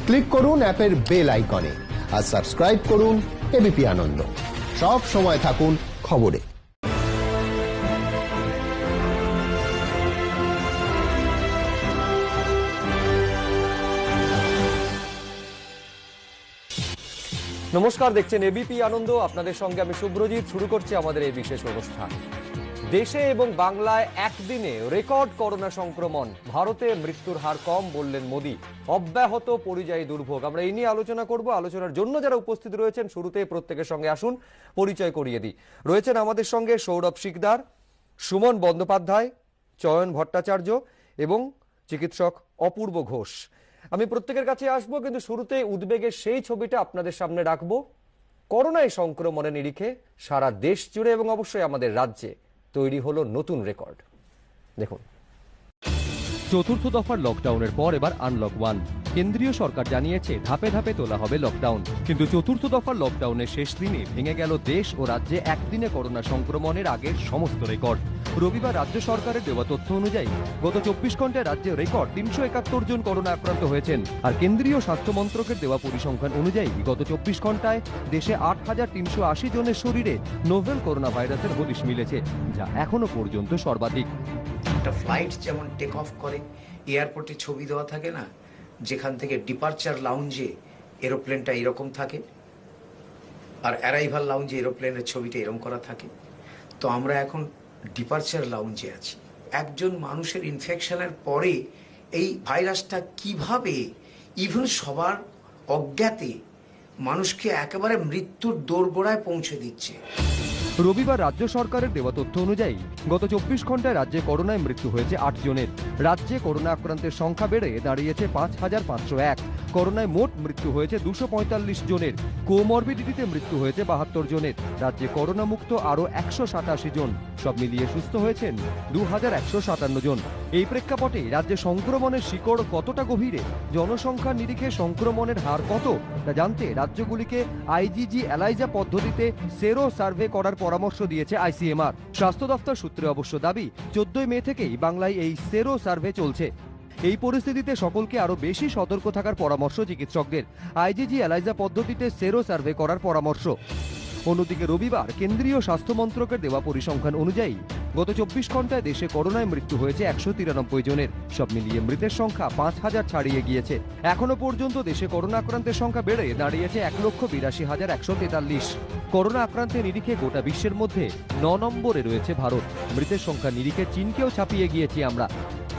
Click করুন অ্যাপের bell আইকনে আর সাবস্ক্রাইব করুন এবিপি আনন্দ। সব সময় থাকুন খবরে। নমস্কার, দেখছেন এবিপি আনন্দ। আপনাদের সঙ্গে আমি শুভ্রজিৎ। শুরু করছি আমাদের এই বিশেষ অনুষ্ঠান। দেশে এবং বাংলায় একদিনে রেকর্ড করোনা সংক্রমণ, ভারতে মৃত্যুর হার কম বললেন মোদী, অব্যাহত পরিযায়ী দুর্ভোগ। আমরা এই নিয়ে আলোচনা করব। আলোচনার জন্য যারা উপস্থিত রয়েছেন শুরুতে প্রত্যেকের সঙ্গে আসুন পরিচয় করিয়ে দিই। রয়েছেন আমাদের সঙ্গে সৌরভ শিকদার, সুমন বন্দ্যোপাধ্যায়, চয়ন ভট্টাচার্য এবং চিকিৎসক অপূর্ব ঘোষ। আমি প্রত্যেকের কাছে আসবো, কিন্তু শুরুতে উদ্বেগের সেই ছবিটা আপনাদের সামনে রাখবো। করোনায় সংক্রমণের নিরিখে সারা দেশ জুড়ে এবং অবশ্যই আমাদের রাজ্যে তৈরি হলো নতুন রেকর্ড। দেখুন, চতুর্থ দফার লকডাউনের পর এবার আনলক 1। কেন্দ্রীয় সরকার জানিয়েছে ধাপে ধাপে তোলা হবে লকডাউন, কিন্তু চতুর্থ দফার লকডাউনের শেষ দিনে ভেঙে গেল দেশ ও রাজ্যে একদিনে করোনা সংক্রমণের আগের সমস্ত রেকর্ড। রবিবার রাজ্য সরকারের দেওয়া তথ্য অনুযায়ী গত 24 ঘন্টায় রাজ্যে রেকর্ড 371 জন করোনা আক্রান্ত হয়েছেন। আর কেন্দ্রীয় স্বাস্থ্য মন্ত্রকের দেওয়া পরিসংখ্যান অনুযায়ী গত 24 ঘন্টায় দেশে 8,380 জনের শরীরে নোভেল করোনা ভাইরাসের হদিশ মিলেছে, যা এখনো পর্যন্ত সর্বাধিক। একটা ফ্লাইট যেমন টেক অফ করে এয়ারপোর্টে ছবি দেওয়া থাকে না, যেখান থেকে ডিপার্চার লাউঞ্জে এরোপ্লেনটা এরকম থাকে আর অ্যারাইভাল লাউঞ্জে এরোপ্লেনের ছবিটা এরকম করা থাকে। তো আমরা এখন ডিপার্চার লাউঞ্জে আছি। একজন মানুষের ইনফেকশনের পরে এই ভাইরাসটা কিভাবে ইভেন সবার অজ্ঞাতে মানুষকে একেবারে মৃত্যুর দোরগোড়ায় পৌঁছে দিচ্ছে। রবিবার রাজ্য সরকারের দেওয়া তথ্য অনুযায়ী গত 24 ঘন্টায় রাজ্যে করোনায় মৃত্যু হয়েছে 8 জনের। রাজ্যে করোনা আক্রান্তের সংখ্যা বেড়ে দাঁড়িয়েছে 5,501। করোনায় মোট মৃত্যু হয়েছে 245 জনের। কোমরবিডিটিতে মৃত্যু হয়েছে 72 জনের। রাজ্যে করোনা মুক্ত আরও 187 জন। সব মিলিয়ে সুস্থ হয়েছেন 2,157 জন। এই প্রেক্ষাপটে রাজ্যে সংক্রমণের শিকড় কতটা গভীরে, জনসংখ্যার নিরিখে সংক্রমণের হার কত, তা জানতে রাজ্যগুলিকে আইজিজি এলাইজা পদ্ধতিতে সেরো সার্ভে করার পরামর্শ দিয়েছে আইসিএমআর। স্বাস্থ্য দফতর সূত্রে অবশ্য দাবি 14 মে থেকেই বাংলায় এই সেরো সার্ভে চলছে। এই পরিস্থিতিতে সকলকে আরো বেশি সতর্ক থাকার পরামর্শ চিকিৎসকদের। আইজিজি এলাইজা পদ্ধতিতে সেরো সার্ভে করার পরামর্শ। অন্যদিকে রবিবার কেন্দ্রীয় স্বাস্থ্য মন্ত্রকের দেওয়া পরিসংখ্যান অনুযায়ী গত 24 ঘন্টায় দেশে করোনায় মৃত্যু হয়েছে 193 জনের। সব মিলিয়ে মৃতের সংখ্যা 5,000 ছাড়িয়ে গিয়েছে। এখনো পর্যন্ত দেশে করোনা আক্রান্তের সংখ্যা বেড়ে দাঁড়িয়েছে 1,82,143। করোনা আক্রান্তের নিরিখে গোটা বিশ্বের মধ্যে 9 নম্বরে রয়েছে ভারত। মৃতের সংখ্যা নিরিখে চীনকেও ছাপিয়ে গিয়েছি আমরা।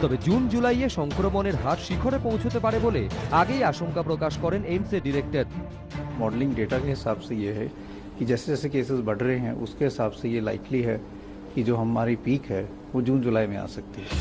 তবে জুন জুলাইয়ে সংক্রমণের হার শিখরে পৌঁছতে পারে বলে আগেই আশঙ্কা প্রকাশ করেন এইমসের ডিরেক্টর। मॉडलिंग डेटा के हिसाब से ये है कि जैसे जैसे केसेस बढ़ रहे हैं उसके हिसाब से ये लाइकली है कि जो हमारी पीक है वो जून जुलाई में आ सकती है।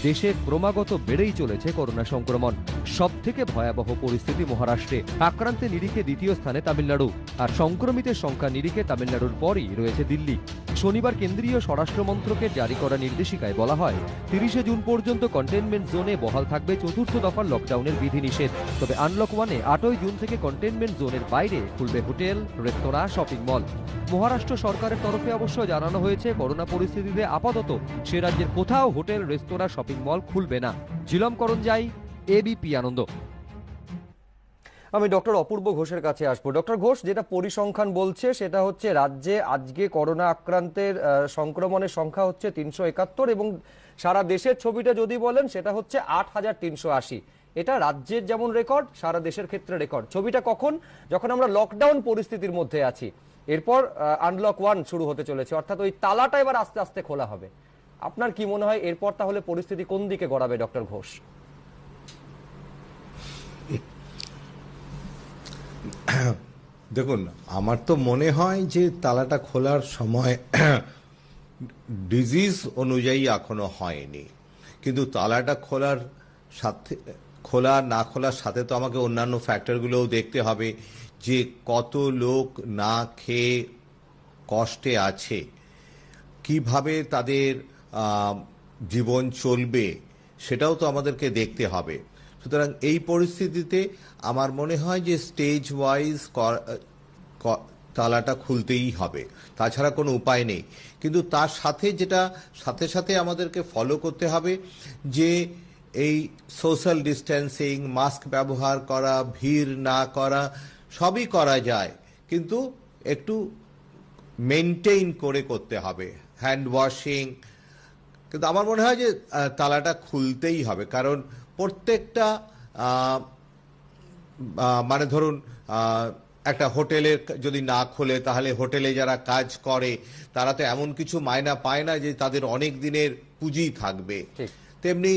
দেশে ক্রমাগত বেড়েই চলেছে করোনা সংক্রমণ। সব থেকে ভয়াবহ পরিস্থিতি মহারাষ্ট্রে। আক্রান্তের নিরিখে দ্বিতীয় স্থানে তামিলনাড়ু, আর সংক্রমিতের সংখ্যা নিরিখে তামিলনাড়ুর পরই রয়েছে দিল্লি। শনিবার কেন্দ্রীয় স্বরাষ্ট্র মন্ত্রকের জারি করা নির্দেশিকায় বলা হয় 30 জুন পর্যন্ত কন্টেনমেন্ট জোনে বহাল থাকবে চতুর্থ দফার লকডাউনের বিধিনিষেধ। তবে আনলক 1-এ 8 জুন থেকে কন্টেনমেন্ট জোনের বাইরে খুলবে হোটেল, রেস্তোরাঁ, শপিং মল। মহারাষ্ট্র সরকারের তরফে অবশ্য জানানো হয়েছে করোনা পরিস্থিতিতে আপাতত সে রাজ্যের কোথাও হোটেল, রেস্তোরাঁ, শপিং মল খুলবে না। ঝিলম করঞ্জাই, এবিপি আনন্দ। আমি ডক্টর অপূর্ব ঘোষের কাছে আসবো। ডক্টর ঘোষ, যেটা পরিসংখ্যান বলছে সেটা হচ্ছে রাজ্যে আজকে করোনা আক্রান্তের সংক্রমণের সংখ্যা হচ্ছে 371 এবং সারা দেশের ছবিটা যদি বলেন সেটা হচ্ছে 8,380। এটা রাজ্যের যেমন রেকর্ড, সারা দেশের ক্ষেত্রে রেকর্ড। ছবিটা কখন? যখন আমরা লকডাউন পরিস্থিতির মধ্যে আছি। এরপর আনলক 1 শুরু হতে চলেছে, অর্থাৎ ওই তালাটা এবার আস্তে আস্তে খোলা হবে। আপনার কি মনে হয় এরপর তাহলে পরিস্থিতি কোন দিকে গড়াবে ডক্টর ঘোষ? দেখুন, আমার তো মনে হয় যে তালাটা খোলার সময় ডিজিজ অনুযায়ী এখনো হয়নি, কিন্তু তালাটা খোলার সাথে খোলা না খোলার সাথে তো আমাকে অন্যান্য ফ্যাক্টরগুলোও দেখতে হবে, যে কত লোক না খেয়ে কষ্টে আছে, কিভাবে তাদের জীবন চলবে সেটাও তো আমাদেরকে দেখতে হবে। সুতরাং এই পরিস্থিতিতে আমার মনে হয় যে স্টেজ ওয়াইজ তালাটা খুলতেই হবে, তাছাড়া কোনো উপায় নেই। কিন্তু তার সাথে যেটা সাথে সাথে আমাদেরকে ফলো করতে হবে যে এই সোশ্যাল ডিস্টেন্সিং, মাস্ক ব্যবহার করা, ভিড় না করা সবই করা যায়, কিন্তু একটু মেনটেইন করে করতে হবে, হ্যান্ড ওয়াশিং। কিন্তু আমার মনে হয় যে তালাটা খুলতেই হবে, কারণ প্রত্যেকটা মানে ধরুন একটা হোটেলের যদি না খোলে, তাহলে হোটেলে যারা কাজ করে তারা তো এমন কিছু মায়না পায় না যে তাদের অনেক দিনের পুঁজি থাকবে। তেমনি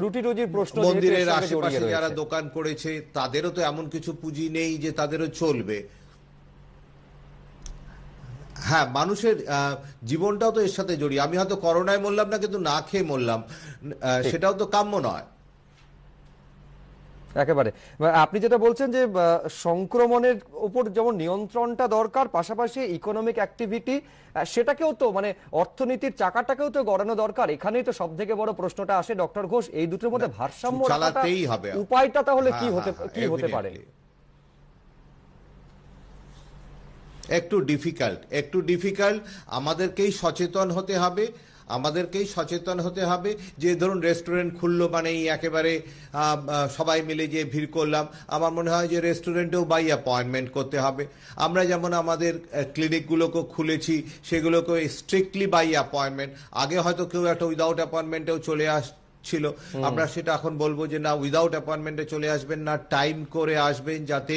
রুটি রুজির প্রশ্ন মন্দিরের আশেপাশে যারা দোকান করেছে তাদেরও তো এমন কিছু পুঁজি নেই যে তাদেরও চলবে। হ্যাঁ, মানুষের জীবনটাও তো এর সাথে জড়িয়ে। আমি হয়তো করোনায় মরলাম না, কিন্তু না খেয়ে মরলাম, সেটাও তো কাম্য নয়। একেবারে আপনি যেটা বলছেন যে সংক্রমণের উপর যেমন নিয়ন্ত্রণটা দরকার, পাশাপাশি ইকোনমিক অ্যাক্টিভিটি সেটাকেও তো মানে অর্থনীতির চাকাটাকেও তো গড়ানো দরকার। এখানেই তো সব থেকে বড় প্রশ্নটা আসে ডক্টর ঘোষ, এই দুটোর মধ্যে ভারসাম্য চালাতেই হবে। উপায়টা তাহলে কি হতে পারে? একটু ডিফিকাল্ট। আমাদেরকেই সচেতন হতে হবে যে ধরুন রেস্টুরেন্ট খুললো মানেই একেবারে সবাই মিলে যে ভিড় করলাম। আমার মনে হয় যে রেস্টুরেন্টেও বাই অ্যাপয়েন্টমেন্ট করতে হবে। আমরা যেমন আমাদের ক্লিনিকগুলোকে খুলেছি, সেগুলোকে স্ট্রিক্টলি বাই অ্যাপয়েন্টমেন্ট। আগে হয়তো কেউ একটা উইদাউট অ্যাপয়েন্টমেন্টেও চলে ছিল, আমরা সেটা এখন বলবো যে না, উইদাউট অ্যাপয়েন্টমেন্টে চলে আসবেন না, টাইম করে আসবেন, যাতে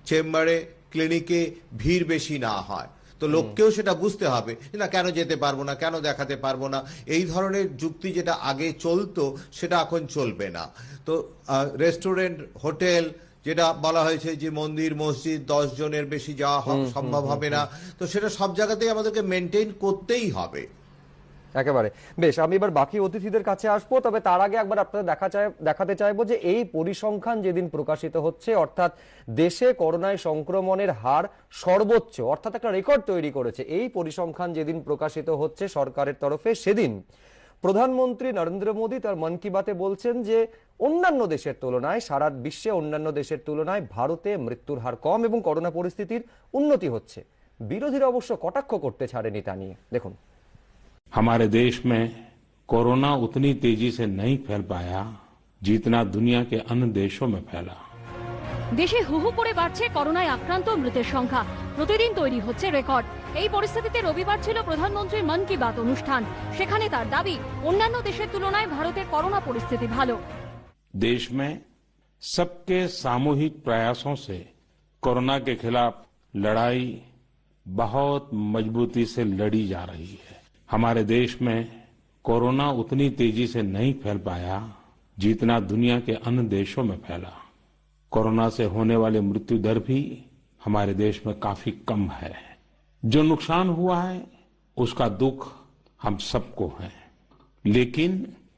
চেম্বারে ক্লিনিকে ভিড় বেশি না হয়। তো লোককেও সেটা বুঝতে হবে না, কেন যেতে পারবো না, কেন দেখাতে পারবো না, এই ধরনের যুক্তি যেটা আগে চলতো সেটা এখন চলবে না। তো রেস্টুরেন্ট, হোটেল, যেটা বলা হয়েছে যে মন্দির মসজিদ 10 জনের বেশি যাওয়া সম্ভব হবে না, তো সেটা সব জায়গাতেই আমাদেরকে মেনটেন করতেই হবে। একেবারে বেশ, আমি এবার বাকি অতিথিদের কাছে আসবো, তবে তার আগে একবার আপনাদের দেখাতে চাইবো যে এই পরিসংখ্যান যেদিন প্রকাশিত হচ্ছে, অর্থাৎ দেশে করোনায় সংক্রমণের হার সর্বোচ্চ, অর্থাৎ একটা রেকর্ড তৈরি করেছে, এই পরিসংখ্যান যেদিন প্রকাশিত হচ্ছে সরকারের তরফে, সেদিন প্রধানমন্ত্রী নরেন্দ্র মোদী তার মন কি বাতে বলছেন যে অন্যান্য দেশের তুলনায়, সারা বিশ্বে অন্যান্য দেশের তুলনায় ভারতে মৃত্যুর হার কম এবং করোনা পরিস্থিতির উন্নতি হচ্ছে। বিরোধীরা অবশ্য কটাক্ষ করতে ছাড়েনি তা নিয়ে। দেখুন, हमारे देश में कोरोना उतनी तेजी से नहीं फैल पाया जितना दुनिया के अन्य देशों में फैला। দেশে হুহু করে বাড়ছে করোনায় আক্রান্ত মৃতের সংখ্যা, প্রতিদিন তৈরি হচ্ছে রেকর্ড। এই পরিস্থিতিতে রবিবার ছিল প্রধানমন্ত্রীর মন কি বাত অনুষ্ঠান। সেখানে তার দাবি, অন্যান্য দেশের তুলনায় ভারতের করোনা পরিস্থিতি ভালো। देश में सबके सामूहिक प्रयासों से कोरोना के खिलाफ लड़ाई बहुत मजबूती से लड़ी जा रही है। हमारे देश में कोरोना उतनी तेजी से नहीं फैल पाया जितना दुनिया के अन्य देशों में फैला। कोरोना से होने वाली मृत्यु दर भी हमारे देश में काफी कम है। जो नुकसान हुआ है उसका दुख हम सबको है, लेकिन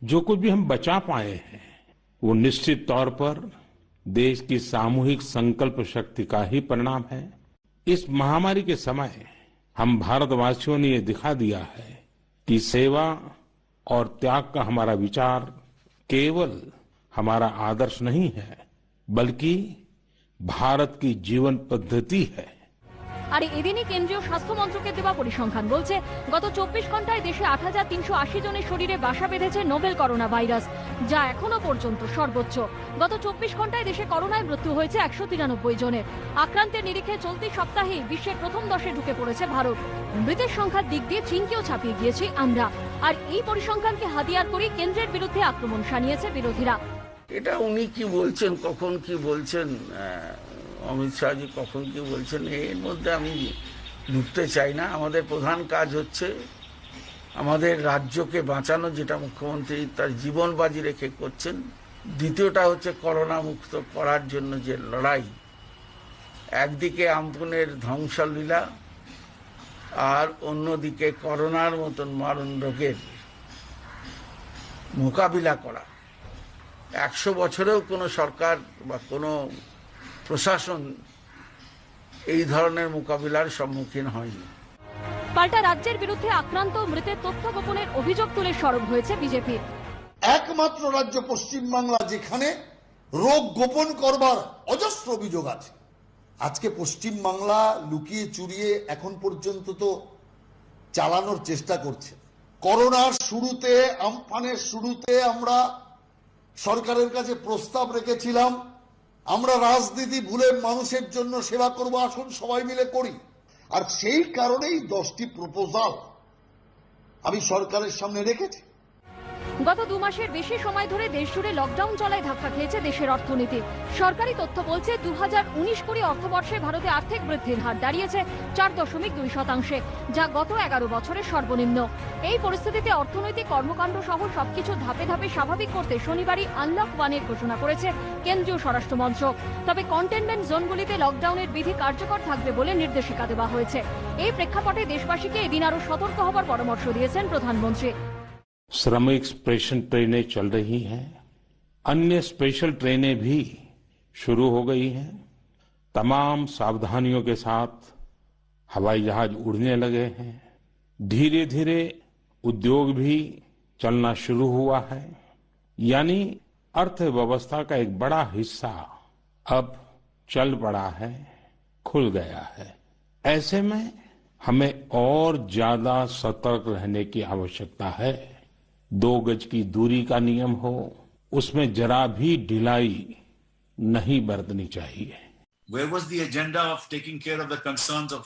जो कुछ भी हम बचा पाए हैं वो निश्चित तौर पर देश की सामूहिक संकल्प शक्ति का ही परिणाम है। इस महामारी के समय हम भारतवासियों ने ये दिखा दिया है कि सेवा और त्याग का हमारा विचार केवल हमारा आदर्श नहीं है, बल्कि भारत की जीवन पद्धति है। আর এদিনই কেন্দ্রীয় স্বাস্থ্য মন্ত্রকের দেওয়া পরিসংখ্যান বলছে, গত 24 ঘন্টায় দেশে 8,380 জনের শরীরে বাসা বেঁধেছে নোভেল করোনা ভাইরাস, যা এখনো পর্যন্ত সর্বোচ্চ। গত 24 ঘন্টায় দেশে করোনায় মৃত্যু হয়েছে 193 জনের। আক্রান্তের নিরিখে চলতি সপ্তাহেই বিশ্বের প্রথম 10-এ ঢুকে পড়েছে ভারত। মৃতের সংখ্যার দিক দিয়ে চীনকেও ছাপিয়ে গিয়েছি আমরা। আর এই পরিসংখ্যানকে হাতিয়ার করে কেন্দ্রের বিরুদ্ধে আক্রমণ শানিয়েছে বিরোধীরা। এটা উনি কি বলছেন, কখন কি বলছেন, অমিত শাহজি কখন কি বলছেন, এর মধ্যে আমি ঢুকতে চাই না। আমাদের প্রধান কাজ হচ্ছে আমাদের রাজ্যকে বাঁচানো, যেটা মুখ্যমন্ত্রী তার জীবন বাজি রেখে করছেন। দ্বিতীয়টা হচ্ছে করোনা মুক্ত করার জন্য যে লড়াই, একদিকে আমপুনের ধ্বংসলীলা আর অন্যদিকে করোনার মতন মারণ রোগের মোকাবিলা করা। 100 বছরেও কোনো সরকার বা কোনো প্রশাসন এই ধরনের মোকাবিলার সম্মুখীন হয়নি। পাল্টা রাজ্যের বিরুদ্ধে আক্রান্ত মৃতের তথ্য গোপনের অভিযোগ তুলে সরব হয়েছে বিজেপি। একমাত্র রাজ্য পশ্চিমবাংলা যেখানে রোগ গোপন করবার অজস্র অভিযোগ আছে। আজকে পশ্চিমবাংলা লুকিয়ে চুরিয়ে এখন পর্যন্ত তো চালানোর চেষ্টা করছে। করোনার শুরুতে, আমফানের শুরুতে আমরা সরকারের কাছে প্রস্তাব রেখেছিলাম, আমরা রাজনীতি ভুলে মানুষের জন্য সেবা করব, আসুন সবাই মিলে করি। আর সেই কারণেই 10টি প্রপোজাল আমি সরকারের সামনে রেখেছি। গত 2 মাসের বেশি সময় ধরে দেশ জুড়ে লকডাউন চলায় ধাক্কা খেয়েছে দেশের অর্থনীতি। সরকারি তথ্য বলছে 2019-20 অর্থবর্ষে ভারতে আর্থিক বৃদ্ধির হার দাঁড়িয়েছে 4.2%, যা গত 11 বছরের সর্বনিম্ন। এই পরিস্থিতিতে অর্থনৈতিক কর্মকাণ্ড সহ সবকিছু ধাপে ধাপে স্বাভাবিক করতে শনিবারই আনলক 1-এর ঘোষণা করেছে কেন্দ্রীয় স্বরাষ্ট্র মন্ত্রক। তবে কন্টেনমেন্ট জোনগুলিতে লকডাউনের বিধি কার্যকর থাকবে বলে নির্দেশিকা দেওয়া হয়েছে। এই প্রেক্ষাপটে দেশবাসীকে এদিন আরো সতর্ক হবার পরামর্শ দিয়েছেন প্রধানমন্ত্রী। श्रमिक स्पेशल ट्रेनें चल रही हैं, अन्य स्पेशल ट्रेनें भी शुरू हो गई हैं। तमाम सावधानियों के साथ हवाई जहाज उड़ने लगे हैं। धीरे धीरे उद्योग भी चलना शुरू हुआ है, यानी अर्थव्यवस्था का एक बड़ा हिस्सा अब चल पड़ा है, खुल गया है। ऐसे में हमें और ज्यादा सतर्क रहने की आवश्यकता है। 2 गज की दूरी का नियम हो, उसमें जरा भी ढिलाई नहीं बरतनी चाहिए। Where was the agenda of taking care of the concerns of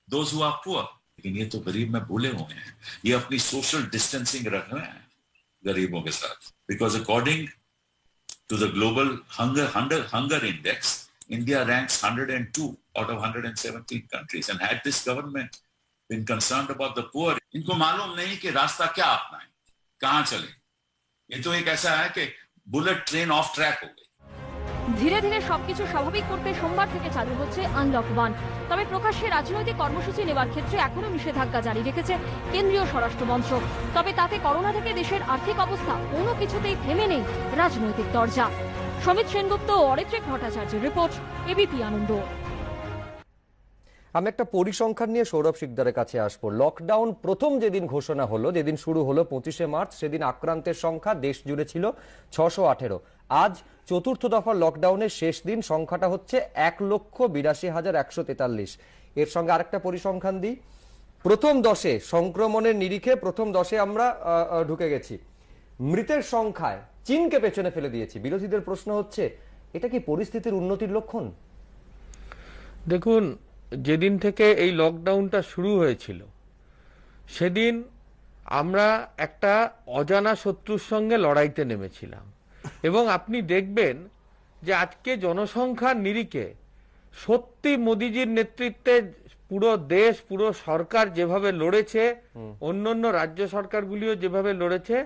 those who are poor? लेकिन ये तो गरीब में भूले हुए हैं, ये अपनी सोशल डिस्टेंसिंग रख रहे हैं गरीबों के साथ। Because according to the global hunger index, India ranks 102 out of 117 countries. And had this government been concerned about the poor, इनको मालूम नहीं कि रास्ता क्या अपनाएं, कहां चले। ये तो एक ऐसा है कि बुलेट ट्रेन ऑफ ट्रैक हो गई। ধীরে ধীরে সবকিছু স্বাভাবিক করতে সোমবার থেকে চালু হচ্ছে আনলক 1। তবে প্রকাশ্যে রাজনৈতিক কর্মসূচি নেওয়ার ক্ষেত্রে এখনো নিষেধাজ্ঞা জারি রেখেছে কেন্দ্রীয় স্বরাষ্ট্র মন্ত্রক। তবে তাতে করোনা থেকে দেশের আর্থিক অবস্থা কোনো কিছুতেই থেমে নেই রাজনৈতিক দরজা। সমিত সেনগুপ্ত ও অরিত্রিক ভট্টাচার্যের রিপোর্ট, এবিপি আনন্দ। আমি একটা পরিসংখ্যান নিয়ে সৌরভ শিকদারের কাছে আসবো। লকডাউন প্রথম যেদিন ঘোষণা হলো, যেদিন শুরু হলো 25শে মার্চ, সেদিন আক্রান্তের সংখ্যা দেশ জুড়ে ছিল 618। আজ চতুর্থ দফার লকডাউনের শেষ দিন, সংখ্যাটা হচ্ছে 1,82,143। এর সঙ্গে আরেকটা পরিসংখ্যান দিই, প্রথম 10-এ সংক্রমণের নিরিখে প্রথম 10-এ আমরা ঢুকে গেছি। মৃতের সংখ্যায় চীনকে পেছনে ফেলে দিয়েছি। বিরোধীদের প্রশ্ন হচ্ছে, এটা কি পরিস্থিতির উন্নতির লক্ষণ? দেখুন, যেদিন থেকে এই লকডাউনটা শুরু হয়েছিল সেদিন আমরা একটা অজানা শত্রুর সঙ্গে লড়াইতে নেমেছিলাম। এবং আপনি দেখবেন যে আজকে জনসংখ্যার নিরিখে সত্যি মোদিজির নেতৃত্বে পুরো দেশ, পুরো সরকার যেভাবে লড়েছে, অন্যান্য রাজ্য সরকারগুলিও যেভাবে লড়েছে,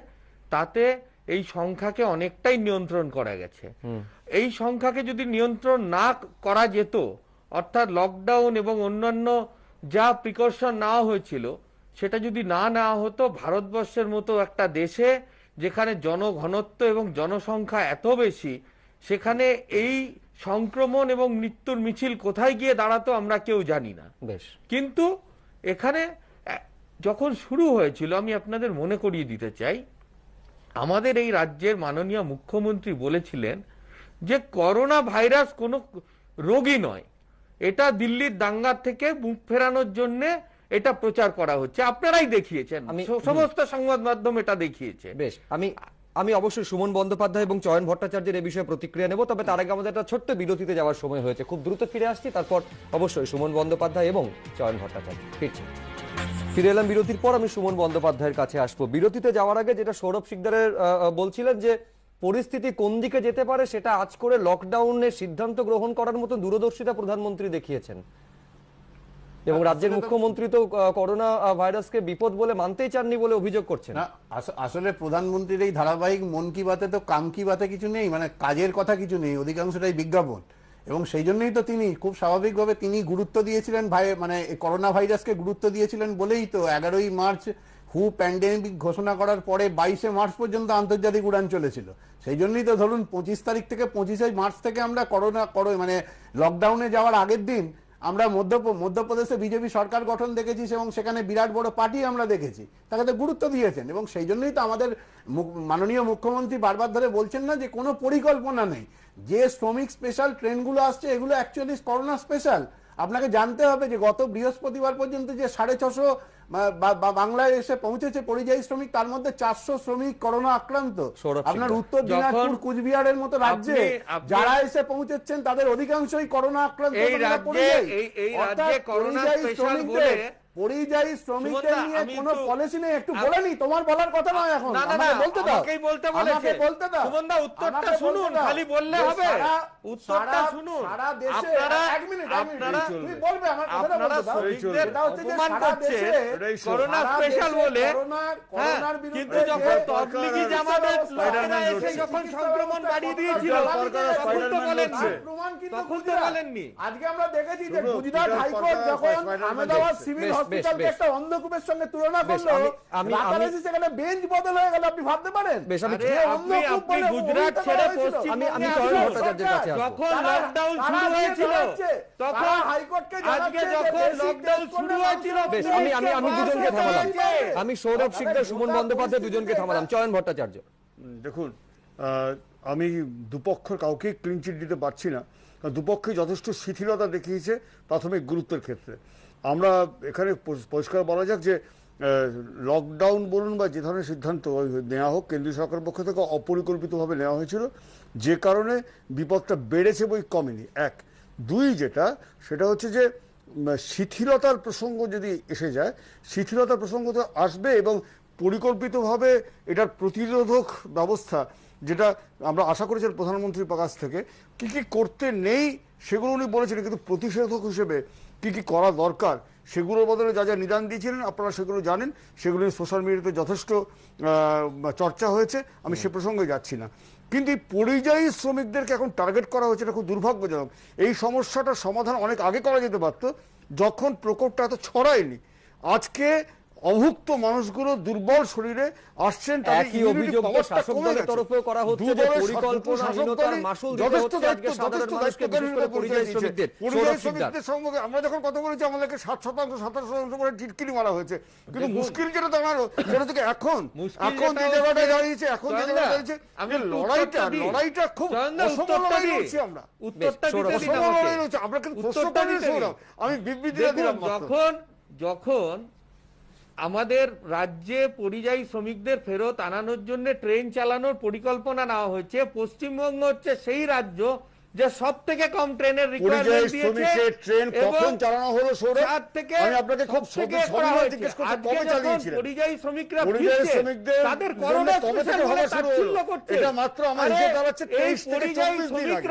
তাতে এই সংখ্যাকে অনেকটাই নিয়ন্ত্রণ করা গেছে। এই সংখ্যাকে যদি নিয়ন্ত্রণ না করা যেত, অর্থাৎ লকডাউন এবং অন্যান্য যা প্রিকশন নেওয়া হয়েছিল সেটা যদি না নেওয়া হতো, ভারতবর্ষের মতো একটা দেশে যেখানে জনঘনত্ব এবং জনসংখ্যা এত বেশি, সেখানে এই সংক্রমণ এবং মৃত্যুর মিছিল কোথায় গিয়ে দাঁড়াতো আমরা কেউ জানি না। কিন্তু এখানে যখন শুরু হয়েছিল, আমি আপনাদের মনে করিয়ে দিতে চাই, আমাদের এই রাজ্যের মাননীয় মুখ্যমন্ত্রী বলেছিলেন যে করোনা ভাইরাস কোনো রোগী নয়, এটা দিল্লির দাঙ্গার থেকে মুখ ফেরানোর জন্য এটা প্রচার করা হচ্ছে। আপনারাই দেখিয়েছেন, সমস্ত সংবাদ মাধ্যম এটা দেখিয়েছে। বেশ, আমি অবশ্যই সুমন বন্দ্যোপাধ্যায় এবং চয়ন ভট্টাচার্যের এই বিষয়ে প্রতিক্রিয়া নেব, তবে তার আগে আমাদের একটা ছোট্ট বিরতিতে যাওয়ার সময় হয়েছে। খুব দ্রুত ফিরে আসছি, তারপর অবশ্যই সুমন বন্দ্যোপাধ্যায় এবং চয়ন ভট্টাচার্য ফিরছি। ফিরে এলাম বিরতির পর। আমি সুমন বন্দ্যোপাধ্যায়ের কাছে আসবো। বিরতিতে যাওয়ার আগে যেটা সৌরভ শিকদারের বলছিলেন যে পরিস্থিতি কোন দিকে যেতে পারে, সেটা আজ করে লকডাউনের সিদ্ধান্ত গ্রহণ করার মতো দূরদর্শিতা প্রধানমন্ত্রী দেখিয়েছেন। এবং রাজ্যের মুখ্যমন্ত্রী তো করোনা ভাইরাসকে বিপদ বলে মানতেই চাননি বলে অভিযোগ করছেন। আসলে প্রধানমন্ত্রীর এই ধারাবাহিক মন কি বাতে তো কাম কি বাতে কিছু নেই, মানে কাজের কথা কিছু নেই, অধিকাংশটাই বিজ্ঞাপন। এবং সেই জন্যই তো তিনি খুব স্বাভাবিকভাবে তিনি গুরুত্ব দিয়েছিলেন মানে করোনা ভাইরাসকে গুরুত্ব দিয়েছিলেন বলেই তো 11ই মার্চ হু প্যান্ডেমিক ঘোষণা করার পরে 22শে মার্চ পর্যন্ত আন্তর্জাতিক উড়ান চলেছিল। সেই জন্যই তো ধরুন 25 তারিখ থেকে 25শে মার্চ থেকে আমরা মানে লকডাউনে যাওয়ার আগের দিন আমরা মধ্যপ্রদেশে বিজেপি সরকার গঠন দেখেছি এবং সেখানে বিরাট বড় পার্টি আমরা দেখেছি, তাকে তো গুরুত্ব দিয়েছেন। এবং সেই জন্যই তো আমাদের মাননীয় মুখ্যমন্ত্রী বারবার ধরে বলছেন না যে কোনো পরিকল্পনা নেই। যে শ্রমিক স্পেশাল ট্রেনগুলো আসছে এগুলো অ্যাকচুয়ালি করোনা স্পেশাল। আপনাকে জানতে হবে যে গত বৃহস্পতিবার পর্যন্ত যে 650 বাংলায় এসে পৌঁছেছে পরিযায়ী শ্রমিক, তার মধ্যে 400 শ্রমিক করোনা আক্রান্ত। আপনার উত্তর দিনাজপুর, কুচবিহারের মতো রাজ্যে যারা এসে পৌঁছেছেন তাদের অধিকাংশই করোনা আক্রান্ত। পরিযায়ী শ্রমিকদের নিয়ে কোনো পলিসি নেই। একটু বলে নি, তোমার বলার কথা নয় এখন, আমাকে বলতে দাও, আমাকে বলতে দাও। উত্তরটা শুনুন, খালি বললে হবে, উত্তরটা শুনুন। সারা দেশে এক মিনিট তুমি বলবে, আমার কথাটা বলতে দাও। এটা হচ্ছে যে সারা দেশে করোনা স্পেশাল বলে, করোনার বিরুদ্ধে কিন্তু যখন তবলিগি জামাতের লোকেরা এসে যখন সংক্রমণ বাড়িয়ে দিয়েছিল তখন তো বলেননি, তখন তো বলেননি। আজকে আমরা দেখেছি যে গুজরাট হাইকোর্ট যখন আহমেদাবাদ সিভিল হসপিটালকে একটা অন্ধকূপের সঙ্গে তুলনা করলো, রাতারাতি সেখানে বেঞ্চ বদল হয়ে গেল। আপনি ভাবতে পারেন? আপনি গুজরাট ছেড়ে পশ্চিমবঙ্গে যখন লকডাউন শুরু হয়েছিল, তখন হাইকোর্টকে আজকে যখন লকডাউন শুরু হয়েছিল, আমি দুজনকে থামালাম, আমি সৌরভ শিকদার, সুমন বন্দ্যোপাধ্যায় দুজনকে থামালাম। চয়ন ভট্টাচার্য, দেখুন, আমি দুপক্ষের কাউকে ক্লিন চিট দিতে পারছি না, দুপক্ষে যথেষ্ট শিথিলতা দেখিয়েছে প্রাথমিক গুরুত্বের ক্ষেত্রে। আমরা এখানে পরিষ্কার বলা যাক যে লকডাউন বলুন বা যে ধরনের সিদ্ধান্ত নেওয়া হোক কেন্দ্রীয় সরকারের পক্ষ থেকে অপরিকল্পিতভাবে নেওয়া হয়েছিল, যে কারণে বিপদটা বেড়েছে বই কমেনি। এক, দুই, সেটা হচ্ছে যে শিথিলতার প্রসঙ্গ যদি এসে যায়, শিথিলতার প্রসঙ্গ তো আসবে এবং পরিকল্পিতভাবে এটার প্রতিরোধক ব্যবস্থা, যেটা আমরা আশা করেছিলাম প্রধানমন্ত্রীর কাছ থেকে, কি কি করতে নেই সেগুলো উনি বলেছিলেন, কিন্তু প্রতিষেধক হিসেবে কি কি করা দরকার সেগুলোর বদলে যা যা নিদান দিয়েছিলেন আপনারা সেগুলো জানেন, সেগুলো সোশ্যাল মিডিয়াতে যথেষ্ট চর্চা হয়েছে, আমি সে প্রসঙ্গে যাচ্ছি না। কিন্তু এই পরিযায়ী শ্রমিকদেরকে এখন টার্গেট করা হচ্ছে, এটা খুব দুর্ভাগ্যজনক। এই সমস্যাটার সমাধান অনেক আগে করা যেতে পারত, যখন প্রকোপটা এত ছড়ায়নি। আজকে অভুক্ত মানুষগুলো দুর্বল শরীরে আসছেন, একই অভিযোগ শাসক দলের তরফেও করা হচ্ছে যে পরিকল্পনাহীনতার মাসুল দিতে হচ্ছে আজকে সাধারণ মানুষকে, বিশেষ করে পরিযায়ী শ্রমিকদের। আমরা যখন কথা বলেছি আমাদেরকে 7% করে টিটকিরি মারা হয়েছে, কিন্তু মুশকিল যেটা দাঁড়ালো সেটা থেকে এখন যে জায়গাটা দাঁড়িয়েছে, এখন যে জায়গাটা দাঁড়িয়েছে, লড়াইটা খুব অসম লড়াই লড়ছি আমরা, আমরা কিন্তু প্রশ্নটা নিয়ে সৌরভ, আমি বিবৃতিটা দিলাম। যখন আমাদের রাজ্যে পরিযায়ী শ্রমিকদের ফেরত আনানোর জন্য ট্রেন চালানোর পরিকল্পনা নেওয়া হয়েছে, পশ্চিমবঙ্গ হচ্ছে সেই রাজ্য যে সব থেকে কম ট্রেনের রিকোয়ারমেন্ট দিয়েছে। ট্রেন কখন চালানো হলো সৌরভ? আমি আপনাকে খুব সবিনয় জিজ্ঞেস করছি, কবে চালিয়েছিলেন? পরিযায়ী শ্রমিকরা তাদের করোনা স্পেশাল বলে তাচ্ছিল্য করছে। এটা মাত্র আমার হিসেব দাঁড়াচ্ছে 23 থেকে 24 দিন আগে।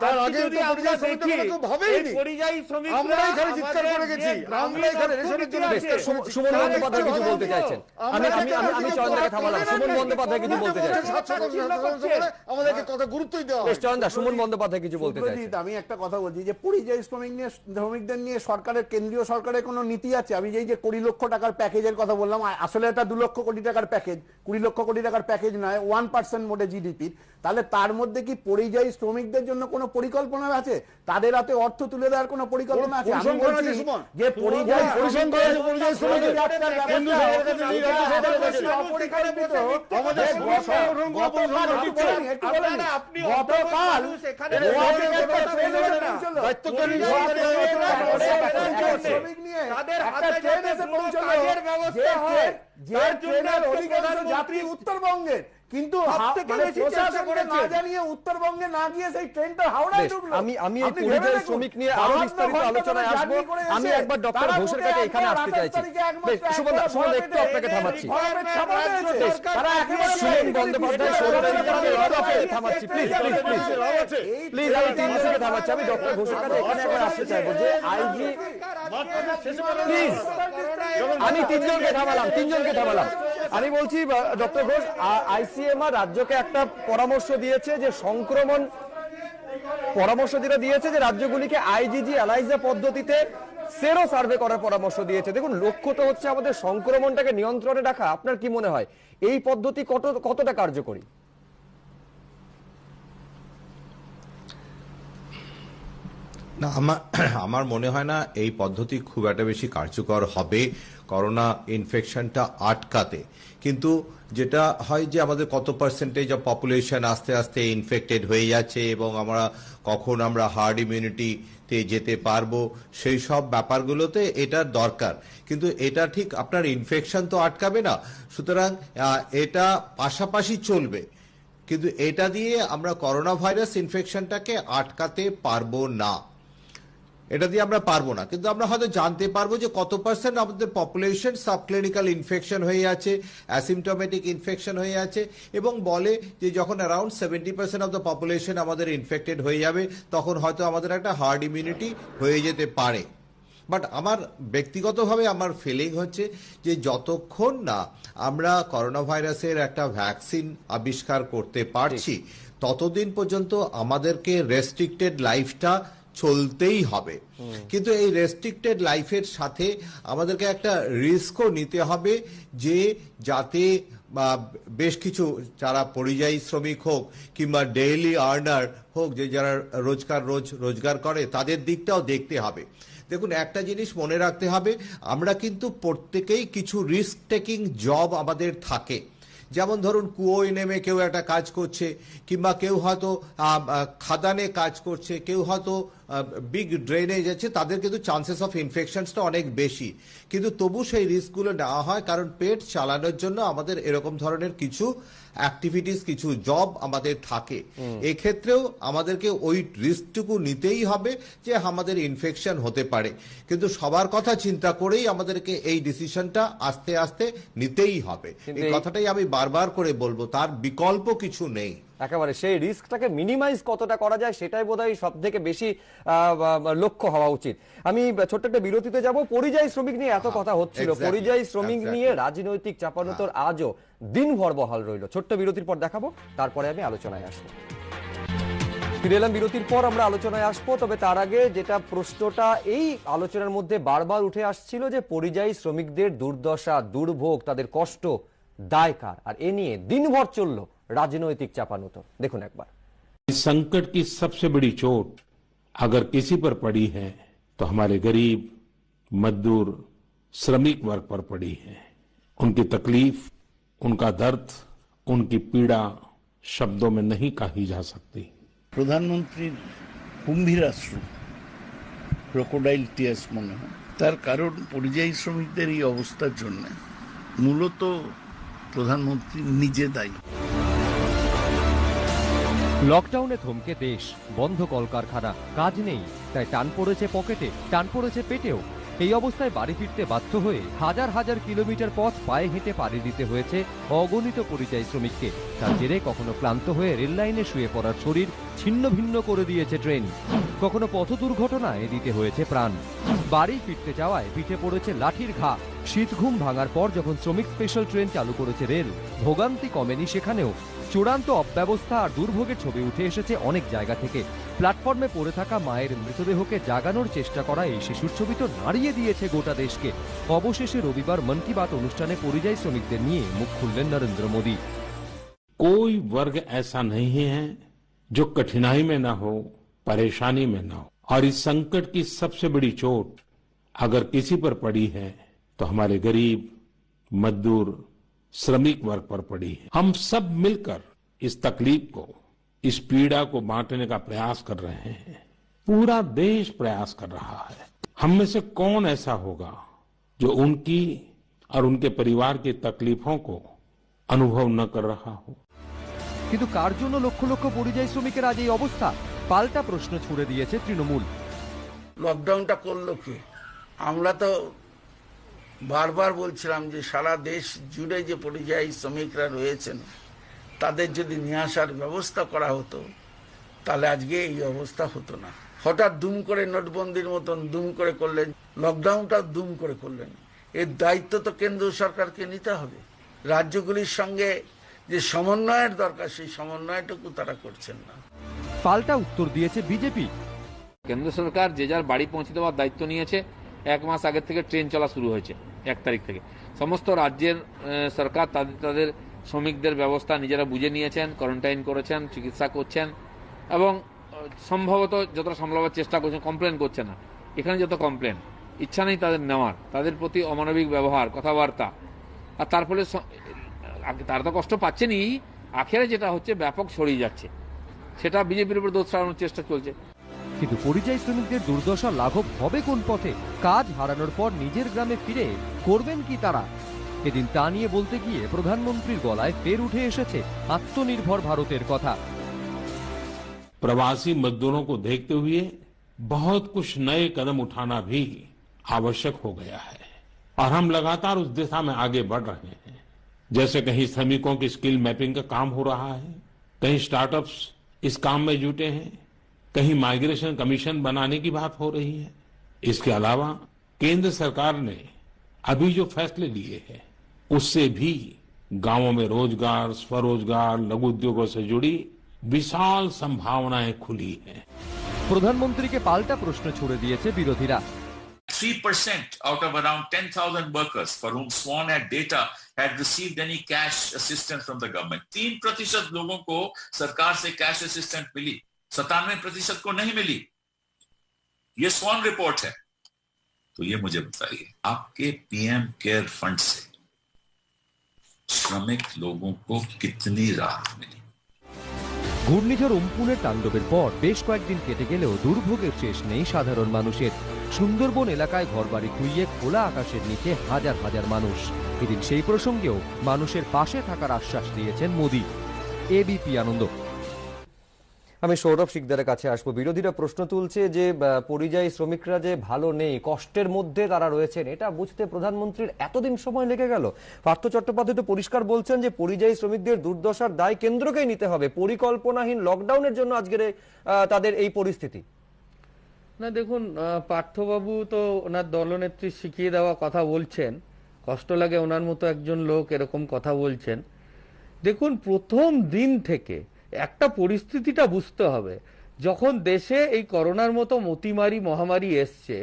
তার আগে তো পরিযায়ী শ্রমিকদের কেউ ভাবেইনি, আমরাই খালি চিৎকার করে গেছি, আমরাই খালি রেশনের জন্য চিৎকার করেছি। সুমন বন্দ্যোপাধ্যায় কিছু বলতে চাইছেন, আমি চয়নদাকে থামালাম। সুমন বন্দ্যোপাধ্যায় কিছু বলতে চাইছেন, আমাদেরকে কথা গুরুত্বই দেওয়া হয়। চয়নদা, সুমন বন্দ্যোপাধ্যায় কিছু বলতে চাইছেন। আমি একটা কথা বলছি যে পরিযায়ী শ্রমিকদের নিয়ে সরকারের, কেন্দ্রীয় সরকারের কোনো নীতি আছে? আমি যে 20 লক্ষ টাকার প্যাকেজের কথা বললাম, আসলে এটা 2 লক্ষ কোটি টাকার প্যাকেজ, 20 লক্ষ কোটি টাকার প্যাকেজ নয়, 1% মোটে জিডিপির। তাহলে তার মধ্যে কি পরিযায়ী শ্রমিকদের জন্য কোনো পরিকল্পনা আছে? তাদের হাতে অর্থ তুলে দেওয়ার কোনো পরিকল্পনা আছে? আমি বলছি যে পরিযায়ী যাত্রী উত্তরবঙ্গের, কিন্তু না জানিয়ে উত্তরবঙ্গে না গিয়ে সেই ট্রেনটা হাওড়ায় ঢুকলো। আমি এই পরিযায়ী শ্রমিক নিয়ে আরো বিস্তারিত আলোচনায় আসবো। আমি একবার ডক্টর ঘোষের কাছে এখানে আসতে চাইছি। সুমন একটু আপনাকে থামাচ্ছি, সুমন বন্দ্যোপাধ্যায় থামাচ্ছি, প্লিজ প্লিজ প্লিজ প্লিজ, আমি তিনজনকে থামাচ্ছি। আমি ডক্টর ঘোষের কাছে এখানে একবার আসতে চাইবো যে আইজি, প্লিজ, আমি তিনজনকে থামালাম। আমি বলছি ডক্টর ঘোষ, আইসিএমআর রাজ্যকে একটা পরামর্শ দিয়েছে যে যে রাজ্যগুলিকে আইজিজি এলাইজা পদ্ধতিতে সেরো সার্ভে করার পরামর্শ দিয়েছে। দেখুন, লক্ষ্য তো হচ্ছে আমাদের সংক্রমণটাকে নিয়ন্ত্রণে রাখা। আপনার কি মনে হয় এই পদ্ধতি কতটা কার্যকরী? না, আমার মনে হয় না এই পদ্ধতি খুব একটা বেশি কার্যকর হবে করোনা ইনফেকশনটা আটকাতে। কিন্তু যেটা হয় যে আমাদের কত পার্সেন্টেজ অফ পপুলেশন আস্তে আস্তে ইনফেক্টেড হয়ে যাচ্ছে এবং কখন আমরা হার্ড ইমিউনিটিতে যেতে পারবো, সেই সব ব্যাপারগুলোতে এটার দরকার। কিন্তু এটা ঠিক আপনার ইনফেকশন তো আটকাবে না, সুতরাং এটা পাশাপাশি চলবে। কিন্তু এটা দিয়ে আমরা করোনা ভাইরাস ইনফেকশনটাকে আটকাতে পারবো না, এটা দিয়ে আমরা পারবো না। কিন্তু আমরা হয়তো জানতে পারবো যে কত পার্সেন্ট আমাদের পপুলেশন সাবক্লিনিক্যাল ইনফেকশন হয়ে আছে, অ্যাসিমটোমেটিক ইনফেকশন হয়ে আছে, এবং বলে যে যখন অ্যারাউন্ড 70% অফ দ্য পপুলেশন আমাদের ইনফেক্টেড হয়ে যাবে তখন হয়তো আমাদের একটা হার্ড ইমিউনিটি হয়ে যেতে পারে। বাট আমার ব্যক্তিগতভাবে আমার ফিলিং হচ্ছে যে যতক্ষণ না আমরা করোনা ভাইরাসের একটা ভ্যাকসিন আবিষ্কার করতে পারছি ততদিন পর্যন্ত আমাদেরকে রেস্ট্রিক্টেড লাইফটা চলতেই হবে। কিন্তু এই রেস্ট্রিক্টেড লাইফের সাথে আমাদেরকে একটা রিস্কও নিতে হবে যে যাতে বেশ কিছু যারা পরিযায়ী শ্রমিক হোক কিংবা ডেইলি আর্নার হোক, যে যারা রোজগার করে, তাদের দিকটাও দেখতে হবে। দেখুন, একটা জিনিস মনে রাখতে হবে, আমরা কিন্তু প্রত্যেকেই কিছু রিস্ক টেকিং জব আমাদের থাকে। যেমন ধরুন কুয়োয় নেমে কেউ একটা কাজ করছে, কিংবা কেউ হয়তো খাদানে কাজ করছে, কেউ হয়তো বিগ ড্রেনে যাচ্ছে, তাদের কিন্তু চান্সেস অফ ইনফেকশনসটা অনেক বেশি। কিন্তু তবু সেই রিস্কগুলো নেওয়া হয়, কারণ পেট চালানোর জন্য আমাদের এরকম ধরনের কিছু অ্যাক্টিভিটিস, কিছু জব আমাদের থাকে। এক্ষেত্রেও আমাদেরকে ওই রিস্কটুকু নিতেই হবে যে আমাদের ইনফেকশন হতে পারে। কিন্তু সবার কথা চিন্তা করেই আমাদেরকে এই ডিসিশনটা আস্তে আস্তে নিতেই হবে। এই কথাটাই আমি বারবার করে বলবো, তার বিকল্প কিছু নেই। একেবারে সেই রিস্কটাকে মিনিমাইজ কতটা করা যায় সেটাই বোধহয় সব থেকে বেশি লক্ষ্য হওয়া উচিত। আমি ছোট্ট একটা বিরতিতে যাব। পরিযায়ী শ্রমিক নিয়ে এত কথা হচ্ছিল, পরিযায়ী শ্রমিক নিয়ে রাজনৈতিক চাপানোতর আজও দিনভর বহাল রইল। ছোট্ট বিরতির পর দেখাবো, তারপরে আমি আলোচনায় আসবো। ফিরে এলাম বিরতির পর, আমরা আলোচনায় আসবো। তবে তার আগে যেটা প্রশ্নটা এই আলোচনার মধ্যে বারবার উঠে আসছিল যে পরিযায়ী শ্রমিকদের দুর্দশা, দুর্ভোগ, তাদের কষ্ট দায় কার, আর এ নিয়ে দিনভর চললো राजनैतिक चापानुतर। देखो एक बार, इस संकट की सबसे बड़ी चोट अगर किसी पर पड़ी है तो हमारे गरीब, मजदूर, श्रमिक वर्ग पर पड़ी है। उनकी तकलीफ, उनका दर्द, उनकी पीड़ा शब्दों में नहीं कही जा सकती। প্রধানমন্ত্রীর কুম্ভীরাশ্রু, ক্রোকোডাইল টিয়ার্স মনে হয়। তার কারণ পরিযায়ী শ্রমিকদের এই অবস্থার জন্য মূলত প্রধানমন্ত্রী নিজে দায়ী। লকডাউনে থমকে দেশ, বন্ধ কলকারখানা, কাজ নেই, তাই টান পড়েছে পকেটে, টান পড়েছে পেটেও। এই অবস্থায় বাড়ি ফিরতে বাধ্য হয়ে হাজার হাজার কিলোমিটার পথ পায়ে হেঁটে পাড়ি দিতে হয়েছে অগণিত পরিযায়ী শ্রমিককে। তার জেরে কখনো ক্লান্ত হয়ে রেল লাইনে শুয়ে পড়ার শরীর ছিন্ন ভিন্ন করে দিয়েছে ট্রেন, কখনো পথ দুর্ঘটনায় দিতে হয়েছে প্রাণ। বাড়ি ফিরতে যাওয়ায় পিঠে পড়েছে লাঠির ঘা। শীত ঘুম ভাঙার পর যখন শ্রমিক স্পেশাল ট্রেন চালু করেছে রেল, ভোগান্তি কমেনি সেখানেও। চূড়ান্ত অব্যবস্থা আর দুর্ভোগের ছবি উঠে এসেছে অনেক জায়গা থেকে। প্ল্যাটফর্মে পড়ে থাকা মায়ের মৃতদেহকে জাগানোর চেষ্টা করা এই শিশুর ছবি তো নাড়িয়ে দিয়েছে গোটা দেশকে। অবশেষে রবিবার মন কি বাত অনুষ্ঠানে পরিযায়ী শ্রমিকদের নিয়ে মুখ খুললেন নরেন্দ্র মোদী। कोई वर्ग ऐसा नहीं है जो कठिनाई में न हो, परेशानी में न हो। और इस संकट की सबसे बड़ी चोट अगर किसी पर पड़ी है तो हमारे गरीब, मजदूर, श्रमिक वर्ग पर पड़ी है। हम सब मिलकर इस तकलीफ को, इस पीड़ा को बांटने का प्रयास कर रहे हैं। पूरा देश प्रयास कर रहा है। हम में से कौन ऐसा होगा जो उनकी और उनके परिवार की तकलीफों को अनुभव न कर रहा हो। কিন্তু কার জন্য লক্ষ লক্ষ পরিযায়ী শ্রমিকের আজ এই অবস্থা? পাল্টা প্রশ্ন ছুড়ে দিয়েছে তৃণমূল। লকডাউনটা করলো কে? আমরা তো বারবার বলছিলাম যে সারা দেশ জুড়ে যে পরিযায়ী শ্রমিকরা রয়েছেন তাদের যদি নিয়ে আসার ব্যবস্থা করা হতো তাহলে আজকে এই অবস্থা হতো না। হঠাৎ দুম করে নোটবন্দির মতন দুম করে করলেন, লকডাউনটা দুম করে করলেন। এর দায়িত্ব তো কেন্দ্র সরকারকে নিতে হবে। রাজ্যগুলির সঙ্গে যে সমন্বয়ের দরকার সেই সমন্বয়টুকু তারা করছেন না। পাল্টা উত্তর দিয়েছে বিজেপি। কেন্দ্র সরকার যে যার বাড়ি পৌঁছে দেওয়ার দায়িত্ব নিয়েছে। 1 মাস আগের থেকে ট্রেন চলা শুরু হয়েছে, 1 তারিখ থেকে। সমস্ত রাজ্যের সরকার তাদের শ্রমিকদের ব্যবস্থা নিজেরা বুঝে নিয়েছেন, কোয়ারেন্টাইন করেছেন, চিকিৎসা করছেন এবং সম্ভবত যতটা সামলাবার চেষ্টা করছেন, কমপ্লেন করছে না। এখানে যত কমপ্লেন, ইচ্ছা নেই তাদের নেওয়ার, তাদের প্রতি অমানবিক ব্যবহার, কথাবার্তা, আর তার ফলে তারা তো কষ্ট পাচ্ছেনই, আখেরে যেটা হচ্ছে ব্যাপক ছড়িয়ে যাচ্ছে, সেটা বিজেপির উপর দোষ চালানোর চেষ্টা চলছে। কিন্তু পরিযায়ী শ্রমিকদের দুর্দশা লাঘব হবে কোন পথে? কাজ হারানোর পর নিজের গ্রামে ফিরে করবেন কি তারা? এদিন তা নিয়ে বলতে গিয়ে প্রধানমন্ত্রীর গলায় ফের উঠে এসেছে আত্মনির্ভর ভারতের কথা। प्रवासी मजदूरों को देखते हुए बहुत कुछ नए कदम उठाना भी आवश्यक हो गया है और हम लगातार उस दिशा में आगे बढ़ रहे हैं। जैसे कहीं श्रमिकों की स्किल मैपिंग का काम हो रहा है, कहीं स्टार्टअप्स इस काम में जुटे हैं, कहीं माइग्रेशन कमीशन बनाने की बात हो रही है। इसके अलावा केंद्र सरकार ने अभी जो फैसले लिए हैं उससे भी गांवों में रोजगार, स्वरोजगार, लघु उद्योगों से जुड़ी विशाल संभावनाएं खुली हैं। प्रधानमंत्री के पाल्टा प्रश्न छोड़ दिए विरोधीरा। 3% out of around 10,000 workers for whom Swan had data had received any cash assistance from the government. 3% लोगों को सरकार से कैश असिस्टेंस मिली, 97% को नहीं मिली। ये स्वान रिपोर्ट है। तो ये मुझे बताइए, आपके पीएम केयर फंड से श्रमिक लोगों को कितनी राहत मिली? ঘূর্ণিঝড় উম্পুনের তাণ্ডবের পর বেশ কয়েকদিন কেটে গেলেও দুর্ভোগের শেষ নেই সাধারণ মানুষের। সুন্দরবন এলাকায় ঘরবাড়ি খুইয়ে খোলা আকাশের নিচে হাজার হাজার মানুষ। এদিন সেই প্রসঙ্গেও মানুষের পাশে থাকার আশ্বাস দিয়েছেন মোদি। এবিপি আনন্দ। আমি সৌরভ শিকদারের কাছে আসবো। বিরোধীরা প্রশ্ন তুলছে যে পরিযায়ী শ্রমিকরা যে ভালো নেই, কষ্টের মধ্যে তারা রয়েছেন, এটা বুঝতে প্রধানমন্ত্রীর এতদিন সময় লেগে গেল। পার্থ চট্টোপাধ্যায় তো পরিষ্কার বলছেন যে পরিযায়ী শ্রমিকদের দুর্দশার দায় কেন্দ্রকেই নিতে হবে, পরিকল্পনাহীন লকডাউনের জন্য আজকের তাদের এই পরিস্থিতি। না দেখুন, পার্থবাবু তো ওনার দলনেত্রী শিখিয়ে দেওয়া কথা বলছেন, কষ্ট লাগে ওনার মতো একজন লোক এরকম কথা বলছেন। দেখুন, প্রথম দিন থেকে একটা পরিস্থিতিটা বুঝতে হবে, যখন দেশে এই করোনার মতো মতিমারি মহামারী এসছে,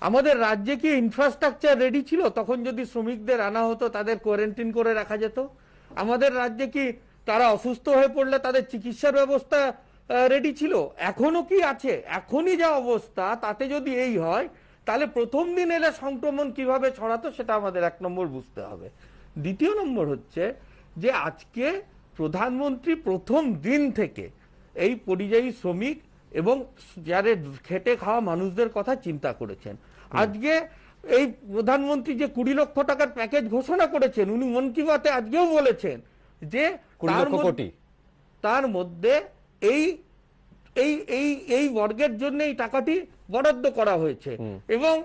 আমাদের রাজ্যে কি ইনফ্রাস্ট্রাকচার রেডি ছিল? তখন যদি শ্রমিকদের আনা হতো, তাদের কোয়ারেন্টাইন করে রাখা যেত। আমাদের রাজ্যে কি তারা অসুস্থ হয়ে পড়লে তাদের চিকিৎসার ব্যবস্থা রেডি ছিল? এখনো কি আছে? এখনই যা অবস্থা, তাতে যদি এই হয়, তাহলে প্রথম দিন এলে সংক্রমণ কিভাবে ছড়াতো সেটা আমাদের এক নম্বর বুঝতে হবে। দ্বিতীয় নম্বর হচ্ছে যে আজকে প্রধানমন্ত্রী প্রথম দিন থেকে এই পরিযায়ী শ্রমিক এবং যারা খেটে খাওয়া মানুষদের কথা চিন্তা করেছেন। আজকে এই প্রধানমন্ত্রী যে 20 লক্ষ টাকার প্যাকেজ ঘোষণা করেছেন, উনি মন কি বাতে আজকেও বলেছেন যে 20 লক্ষ কোটি, তার মধ্যে এই এই এই এই বর্গের জন্য এই টাকাটি বরাদ্দ করা হয়েছে এবং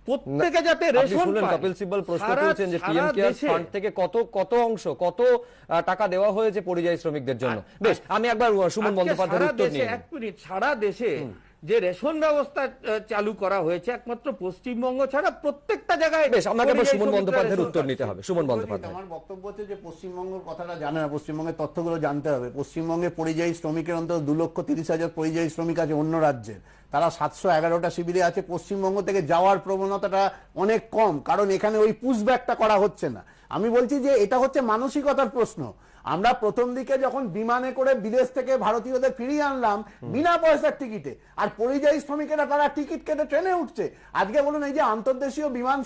প্রত্যেকে যাতে রেশন পায়। কপিল সিব্বল প্রশ্ন করেছেন যে পিএম কেয়ার ফান্ড থেকে কত অংশ, কত টাকা দেওয়া হয়েছে পরিযায়ী শ্রমিকদের জন্য। বেশ, আমি একবার সুমন বন্দ্যোপাধ্যায়ের উত্তর নিয়ে। এক মিনিট, সারা দেশে যে রেশন ব্যবস্থা চালু করা হয়েছে একমাত্র পশ্চিমবঙ্গ ছাড়া প্রত্যেকটা জায়গায়। বেশ, আমাকে এবার সুমন বন্দ্যোপাধ্যায়ের উত্তর নিতে হবে। সুমন বন্দ্যোপাধ্যায়। আমার বক্তব্য হচ্ছে যে পশ্চিমবঙ্গের কথাটা জানে না, পশ্চিমবঙ্গের তথ্যগুলো জানতে হবে। পশ্চিমবঙ্গে পরিযায়ী শ্রমিকের অন্তত 2,30,000 পরিযায়ী শ্রমিক আছে অন্য রাজ্যের, তারা 711টা শিবিরে আছে। পশ্চিমবঙ্গ থেকে যাওয়ার প্রবণতাটা অনেক কম, কারণ এখানে ওই পুশব্যাকটা করা হচ্ছে না। আমি বলছি যে এটা হচ্ছে মানসিকতার প্রশ্ন। আমরা প্রথম দিকে যখন বিমানে করে বিদেশ থেকে ভারতীয়দের ফিরিয়ে আনলাম বিনা পয়সার টিকিটে, আর পরিযায়ী শ্রমিকেরা তারা টিকিট কেটে ট্রেনে উঠছে। আজকে বলুন, এই যে আন্তর্দেশীয় বিমান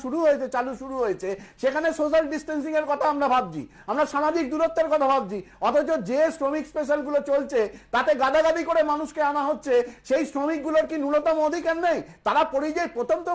চালু হয়েছে, সেখানে সোশ্যাল ডিস্টেন্সিং এর কথা আমরা ভাবছি, আমরা সামাজিক দূরত্বের কথা ভাবছি, অথচ যে শ্রমিক স্পেশাল গুলো চলছে তাতে গাদাগাদি করে মানুষকে আনা হচ্ছে। সেই শ্রমিকগুলোর কি ন্যূনতম অধিকার নেই? তারা পরিযায়ী, প্রথম তো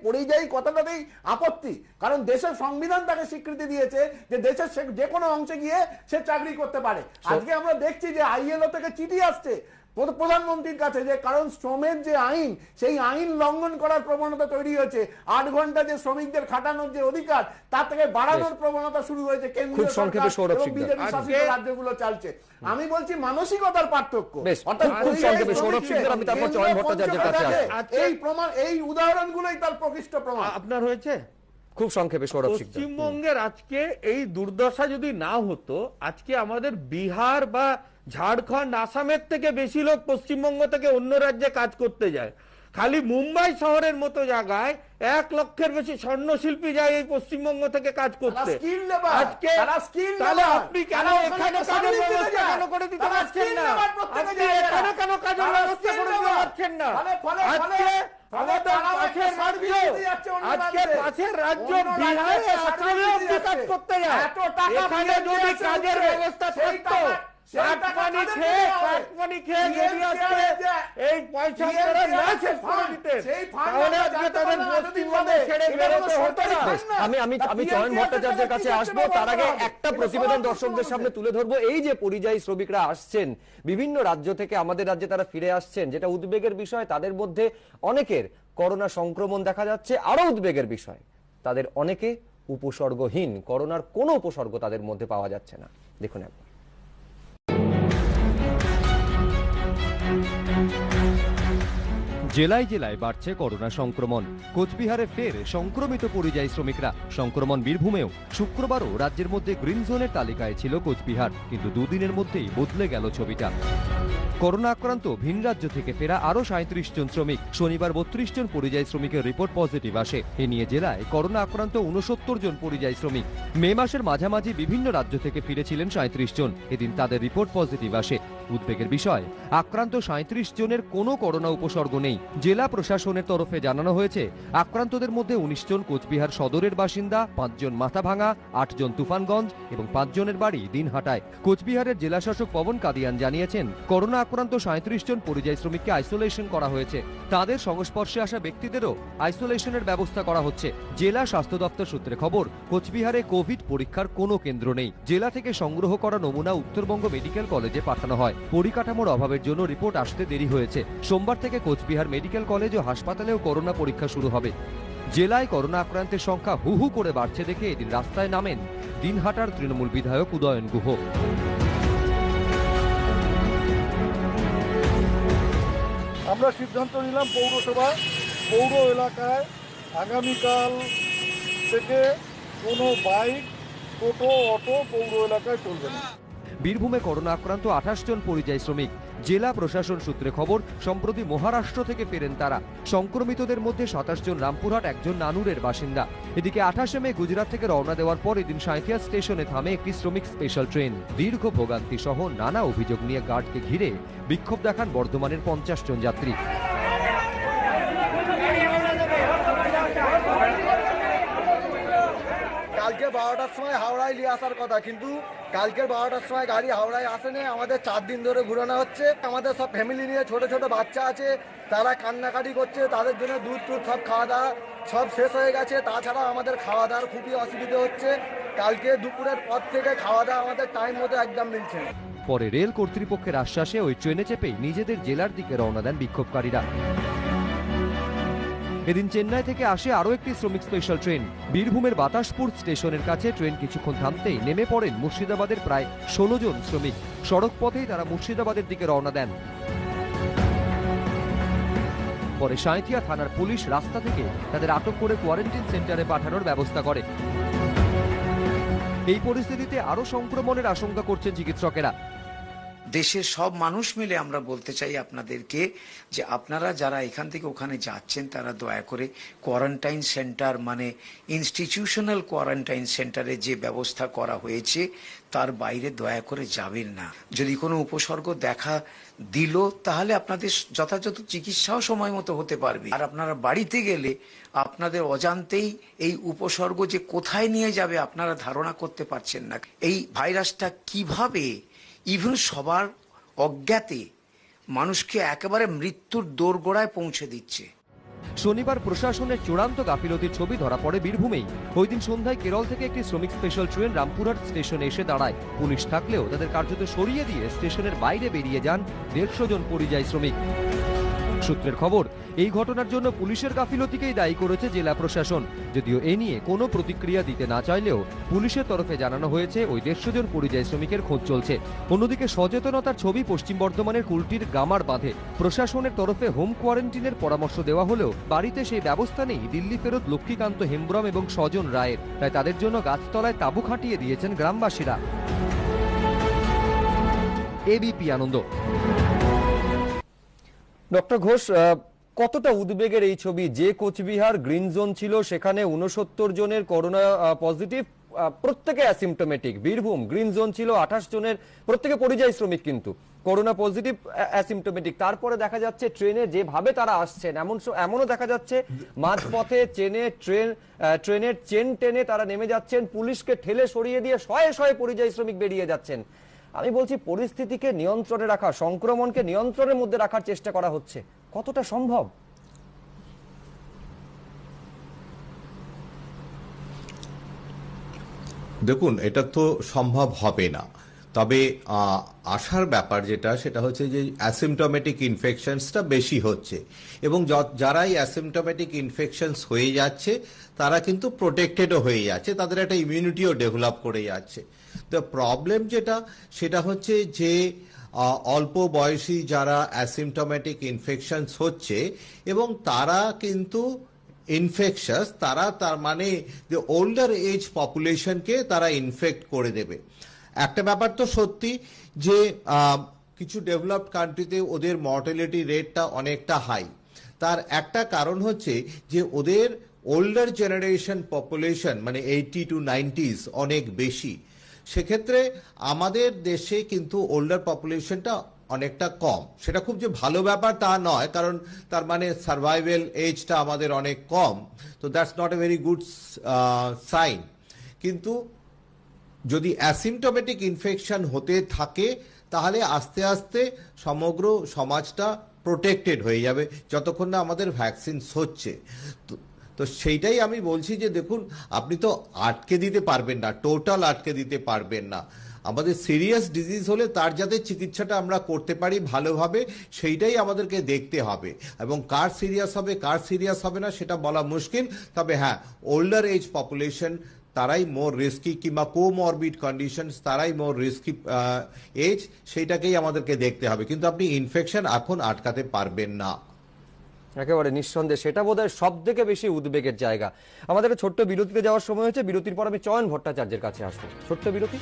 পরিযায়ী কথাটাতেই আপত্তি, কারণ দেশের সংবিধান তাকে স্বীকৃতি দিয়েছে যে দেশের যে কোনো অংশে গিয়ে সে চাকরি করতে পারে। আজকে আমরা দেখছি যে আইএলও থেকে চিঠি আসছে প্রধানমন্ত্রীর কাছে, যে কারণ শ্রমের যে আইন, সেই আইন লঙ্ঘন করার প্রবণতা তৈরি হয়েছে। 8 ঘন্টা যে শ্রমিকদের খাটানোর যে অধিকার, তার থেকে বাড়ানোর প্রবণতা শুরু হয়েছে কেন্দ্রীয় সরকার এবং বিজেপি শাসিত রাজ্যগুলো চালছে। আমি বলছি মানসিকতার পার্থক্য। এই প্রমাণ, এই উদাহরণগুলোই তার প্রকৃষ্ট প্রমাণ। আপনার হয়েছে খুব সংক্ষেপে সৌরভ শিকদার। পশ্চিমবঙ্গের আজকে এই দুর্দশা যদি না হতো, আজকে আমাদের বিহার বা ঝাড়খণ্ড, আসামের থেকে বেশি লোক পশ্চিমবঙ্গ থেকে অন্য রাজ্যে কাজ করতে যায়। খালি মুম্বাই শহরের মতো জায়গায় 1 লক্ষের বেশি স্বর্ণশিল্পী যায় এই পশ্চিমবঙ্গ থেকে কাজ করতে। আজকে তাহলে আপনি কেন এখানে কাজের ব্যবস্থা কেন করে দিতে পারছেন না? আপনি এখানে কেন কাজের ব্যবস্থা করে দিতে পারছেন না? আজকে আমাদের পাশের রাজ্য বিহারে আসামেও কাজ করতে যায়, এখানে যদি কাজের ব্যবস্থা থাকতো আমি চয়ন ভট্টাচার্যের কাছে আসবো, তার আগে একটা প্রতিবেদন দর্শকদের সামনে তুলে ধরবো। এই যে পরিযায়ী শ্রমিকরা আসছেন বিভিন্ন রাজ্য থেকে, আমাদের রাজ্যে তারা ফিরে আসছেন, যেটা উদ্বেগের বিষয়। তাদের মধ্যে অনেকের করোনা সংক্রমণ দেখা যাচ্ছে। আরো উদ্বেগের বিষয়, তাদের অনেকে উপসর্গহীন, করোনার কোনো উপসর্গ তাদের মধ্যে পাওয়া যাচ্ছে না। দেখুন একবার। জেলায় জেলায় বাড়ছে করোনা সংক্রমণ। কোচবিহারে ফের সংক্রমিত পরিযায়ী শ্রমিকরা। সংক্রমণ বীরভূমেও। শুক্রবারও রাজ্যের মধ্যে গ্রিন জোনের তালিকায় ছিল কোচবিহার, কিন্তু দুদিনের মধ্যেই বদলে গেল ছবিটা। করোনা আক্রান্ত ভিন রাজ্য থেকে ফেরা আরো 37 জন শ্রমিক। শনিবার 32 জন পরিযায়ী শ্রমিকের রিপোর্ট পজিটিভ আসে। এ নিয়ে জেলায় করোনা আক্রান্ত 69 জন পরিযায়ী শ্রমিক। মে মাসের মাঝামাঝি বিভিন্ন রাজ্য থেকে ফিরেছিলেন 37 জন। এদিন তাদের রিপোর্ট পজিটিভ আসে। উদ্বেগের বিষয়, আক্রান্ত 37 জনের কোনো করোনা উপসর্গ নেই। জেলা প্রশাসনের তরফে জানানো হয়েছে, আক্রান্তদের মধ্যে 19 জন কোচবিহার সদরের বাসিন্দা, 5 জন মাথাভাঙা, 8 জন তুফানগঞ্জ এবং 5 জনের বাড়ি দিনহাটায়। কোচবিহারের জেলাশাসক পবন কাদিয়ান জানিয়েছেন, করোনা আক্রান্ত 37 জন পরিযায়ী শ্রমিককে আইসোলেশন করা হয়েছে। তাদের সংস্পর্শে আসা ব্যক্তিদেরও আইসোলেশনের ব্যবস্থা করা হচ্ছে। জেলা স্বাস্থ্য দপ্তর সূত্রে খবর, কোচবিহারে কোভিড পরীক্ষার কোনো কেন্দ্র নেই। জেলা থেকে সংগ্রহ করা নমুনা উত্তরবঙ্গ মেডিকেল কলেজে পাঠানো হয়। পরিকাঠামোর অভাবের জন্য রিপোর্ট আসতে দেরি হয়েছে। সোমবার থেকে কোচবিহার মেডিকেল কলেজ ও হাসপাতালেও করোনা পরীক্ষা শুরু হবে। জেলায় করোনা আক্রান্তের সংখ্যা হু হু করে বাড়ছে দেখে এদিন রাস্তায় নামেন দিনহাটার তৃণমূল বিধায়ক উদয়ন গুহ। আমরা সিদ্ধান্ত নিলাম পৌর এলাকায় আগামীকাল থেকে কোনো বাইক, টোটো, অটো পৌর এলাকায় চলবে না। বীরভূমে করোনা আক্রান্ত 28 জন পরিযায়ী শ্রমিক। জেলা প্রশাসন সূত্রে খবর, সম্প্রতি মহারাষ্ট্র থেকে ফেরেন তারা। সংক্রমিতদের মধ্যে 27 জন রামপুরহাট, 1 জন নানুরের বাসিন্দা। এদিকে 28 মে গুজরাট থেকে রওনা দেওয়ার পর এদিন সাঁইথিয়া স্টেশনে থামে একটি শ্রমিক স্পেশাল ট্রেন। দীর্ঘ ভোগান্তি সহ নানা অভিযোগ নিয়ে গার্ডকে ঘিরে বিক্ষোভ দেখান বর্ধমানের 50 জন যাত্রী। কালকে 12টার সময় হাওড়ায় নিয়ে আসার কথা, কিন্তু কালকের 12টার সময় গাড়ি হাওড়ায় আসেনি। আমাদের 4 দিন ধরে ঘুরানো হচ্ছে। আমাদের সব ফ্যামিলি নিয়ে ছোট ছোট বাচ্চা আছে, তারা কান্নাকাটি করছে। তাদের জন্য দুধ সব খাওয়া দাওয়া সব শেষ হয়ে গেছে। তাছাড়া আমাদের খাওয়া দাওয়ার খুবই অসুবিধা হচ্ছে। কালকে দুপুরের পর থেকে খাওয়া দাওয়া আমাদের টাইম মতো একদম মিলছে না। পরে রেল কর্তৃপক্ষের আশ্বাসে ওই ট্রেনে চেপেই নিজেদের জেলার দিকে রওনা দেন বিক্ষোভকারীরা। এদিন চেন্নাই থেকে আসে আরও একটি শ্রমিক স্পেশাল ট্রেন। বীরভূমের বাতাসপুর স্টেশনের কাছে ট্রেন কিছুক্ষণ থামতেই নেমে পড়েন মুর্শিদাবাদের প্রায় 16 জন শ্রমিক। সড়ক পথেই তারা মুর্শিদাবাদের দিকে রওনা দেন। পরে সাঁইথিয়া থানার পুলিশ রাস্তা থেকে তাদের আটক করে কোয়ারেন্টাইন সেন্টারে পাঠানোর ব্যবস্থা করে। এই পরিস্থিতিতে আরও সংক্রমণের আশঙ্কা করছেন চিকিৎসকেরা। দেশের সব মানুষ মিলে আমরা বলতে চাই আপনাদেরকে যে আপনারা যারা এখান থেকে ওখানে যাচ্ছেন তারা দয়া করে কোয়ারেন্টাইন সেন্টার মানে ইনস্টিটিউশনাল কোয়ারেন্টাইন সেন্টারে যে ব্যবস্থা করা হয়েছে তার বাইরে দয়া করে যাবেন না। যদি কোনো উপসর্গ দেখা দিল তাহলে আপনাদের যথাযথ চিকিৎসাও সময় মতো হতে পারবে। আর আপনারা বাড়িতে গেলে আপনাদের অজান্তেই এই উপসর্গ যে কোথায় নিয়ে যাবে আপনারা ধারণা করতে পারছেন না। এই ভাইরাসটা কিভাবে ইভেন সবার অজ্ঞাতে মানুষকে একেবারে মৃত্যুর দোরগোড়ায় পৌঁছে দিচ্ছে। শনিবার প্রশাসনের চূড়ান্ত গাফিলতির ছবি ধরা পড়ে বীরভূমেই। ওই দিন সন্ধ্যায় কেরল থেকে একটি শ্রমিক স্পেশাল ট্রেন রামপুরহাট স্টেশনে এসে দাঁড়ায়। পুলিশ থাকলেও তাদের কার্যত সরিয়ে দিয়ে স্টেশনের বাইরে বেরিয়ে যান 150 জন পরিযায়ী শ্রমিক। সূত্রের খবর, এই ঘটনার জন্য পুলিশের গাফিলতিকেই দায়ী করেছে জেলা প্রশাসন। যদিও এ নিয়ে কোনো প্রতিক্রিয়া দিতে না চাইলেও পুলিশের তরফে জানানো হয়েছে ওই 150 জন পরিযায়ী শ্রমিকের খোঁজ চলছে। অন্যদিকে সচেতনতার ছবি পশ্চিম বর্ধমানের কুলটির গামার বাঁধে। প্রশাসনের তরফে হোম কোয়ারেন্টিনের পরামর্শ দেওয়া হলেও বাড়িতে সেই ব্যবস্থা নেই দিল্লি ফেরত লক্ষ্মীকান্ত হেমব্রম এবং স্বজন রায়ের। তাই তাদের জন্য গাছতলায় তাঁবু খাটিয়ে দিয়েছেন গ্রামবাসীরা। এবিপি আনন্দ। ডক্টর ঘোষ, কতটা উদ্বেগের এই ছবি? যে কোচবিহার গ্রিন জোন ছিল সেখানে 69 জনের করোনা পজিটিভ, প্রত্যেকে অ্যাসিম্পটোমেটিক। বীরভূম গ্রিন জোন ছিল 28 জনের, প্রত্যেকে পরিযায়ী শ্রমিক কিন্তু করোনা পজিটিভ, অ্যাসিম্পটোমেটিক। তারপরে দেখা যাচ্ছে ট্রেনে যেভাবে তারা আসছেন, এমনও দেখা যাচ্ছে মাঝপথে ট্রেনের চেন টেনে তারা নেমে যাচ্ছেন, পুলিশকে ঠেলে সরিয়ে দিয়ে শয়ে শয়ে পরিযায়ী শ্রমিক বেরিয়ে যাচ্ছেন। আমি বলছি পরিস্থিতিকে নিয়ন্ত্রণে রাখা, সংক্রমণকে নিয়ন্ত্রণের মধ্যে রাখার চেষ্টা করা হচ্ছে, কতটা সম্ভব? দেখুন, এটা তো সম্ভব হবে না। তবে আশার ব্যাপার যেটা, সেটা হচ্ছে যে অ্যাসিমটোমেটিক ইনফেকশনসটা বেশি হচ্ছে এবং যারাই অ্যাসিমটোমেটিক ইনফেকশনস হয়ে যাচ্ছে তারা কিন্তু প্রোটেক্টেডও হয়ে যাচ্ছে, তাদের একটা ইমিউনিটিও ডেভেলপ করে যাচ্ছে। তো প্রবলেম যেটা, সেটা হচ্ছে যে অল্প বয়সী যারা অ্যাসিমটোমেটিক ইনফেকশনস হচ্ছে এবং তারা কিন্তু ইনফেকশাস, তারা তার মানে যে ওল্ডার এজ পপুলেশনকে তারা ইনফেক্ট করে দেবে। একটা ব্যাপার তো সত্যি যে কিছু ডেভেলপড কান্ট্রিতে ওদের মর্টালিটি রেটটা অনেকটা হাই। তার একটা কারণ হচ্ছে যে ওদের ওল্ডার জেনারেশন পপুলেশন মানে 80 to 90s অনেক বেশি। সেক্ষেত্রে আমাদের দেশে কিন্তু ওল্ডার পপুলেশনটা অনেকটা কম। সেটা খুব যে ভালো ব্যাপার তা নয়, কারণ তার মানে সার্ভাইভাল এজটা আমাদের অনেক কম, তো that's not a very good sign. কিন্তু যদি অ্যাসিমটোমেটিক ইনফেকশন হতে থাকে তাহলে আস্তে আস্তে সমগ্র সমাজটা প্রোটেক্টেড হয়ে যাবে যতক্ষণ না আমাদের ভ্যাকসিনস হচ্ছে। তো সেইটাই আমি বলছি যে দেখুন, আপনি তো আটকে দিতে পারবেন না, টোটাল আটকে দিতে পারবেন না। আমাদের সিরিয়াস ডিজিজ হলে তার যাতে চিকিৎসাটা আমরা করতে পারি ভালোভাবে, সেইটাই আমাদেরকে দেখতে হবে। এবং কার সিরিয়াস হবে কার সিরিয়াস হবে না সেটা বলা মুশকিল। তবে হ্যাঁ, ওল্ডার এজ পপুলেশন তারাই মোর রিস্কি, কিংবা কোমরবিড কন্ডিশনস তারাই মোর রিস্কি এজ, সেইটাকেই আমাদেরকে দেখতে হবে। কিন্তু আপনি ইনফেকশন এখন আটকাতে পারবেন না, একেবারে নিঃসন্দেহে। সেটা বোধহয় সব থেকে বেশি উদ্বেগের জায়গা। আমাদের ছোট্ট বিরতিতে যাওয়ার সময় হয়েছে, বিরতির পর আমি চয়ন ভট্টাচার্যের কাছে আসবো। ছোট্ট বিরতি,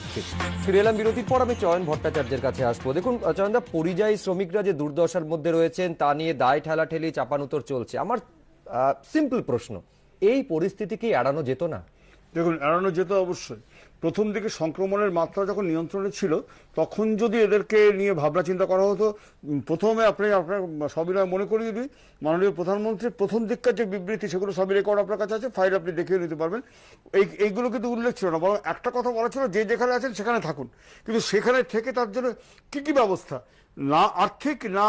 ফিরে এলাম বিরতির পর, আমি চয়ন ভট্টাচার্যের কাছে আসবো। দেখুন চয়নদা, পরিযায়ী শ্রমিকরা যে দুর্দশার মধ্যে রয়েছেন তা নিয়ে দায় ঠেলাঠেলি চাপানুতর চলছে। আমার সিম্পল প্রশ্ন, এই পরিস্থিতি কি এড়ানো যেত না? দেখুন, এড়ানো যেত অবশ্যই। প্রথম দিকে সংক্রমণের মাত্রা যখন নিয়ন্ত্রণে ছিল তখন যদি এদেরকে নিয়ে ভাবনা চিন্তা করা হতো, প্রথমে আপনার সবিনয় মনে করিয়ে দিই, মাননীয় প্রধানমন্ত্রীর প্রথম দিককার যে বিবৃতি সেগুলো সবই রেকর্ড আপনার কাছে আছে, ফাইল আপনি দেখে নিতে পারবেন। এইগুলো কিন্তু উল্লেখ ছিল না, বরং একটা কথা বলা ছিল যে যেখানে আছেন সেখানে থাকুন। কিন্তু সেখানে থেকে তার জন্য কি কি ব্যবস্থা, না আর্থিক না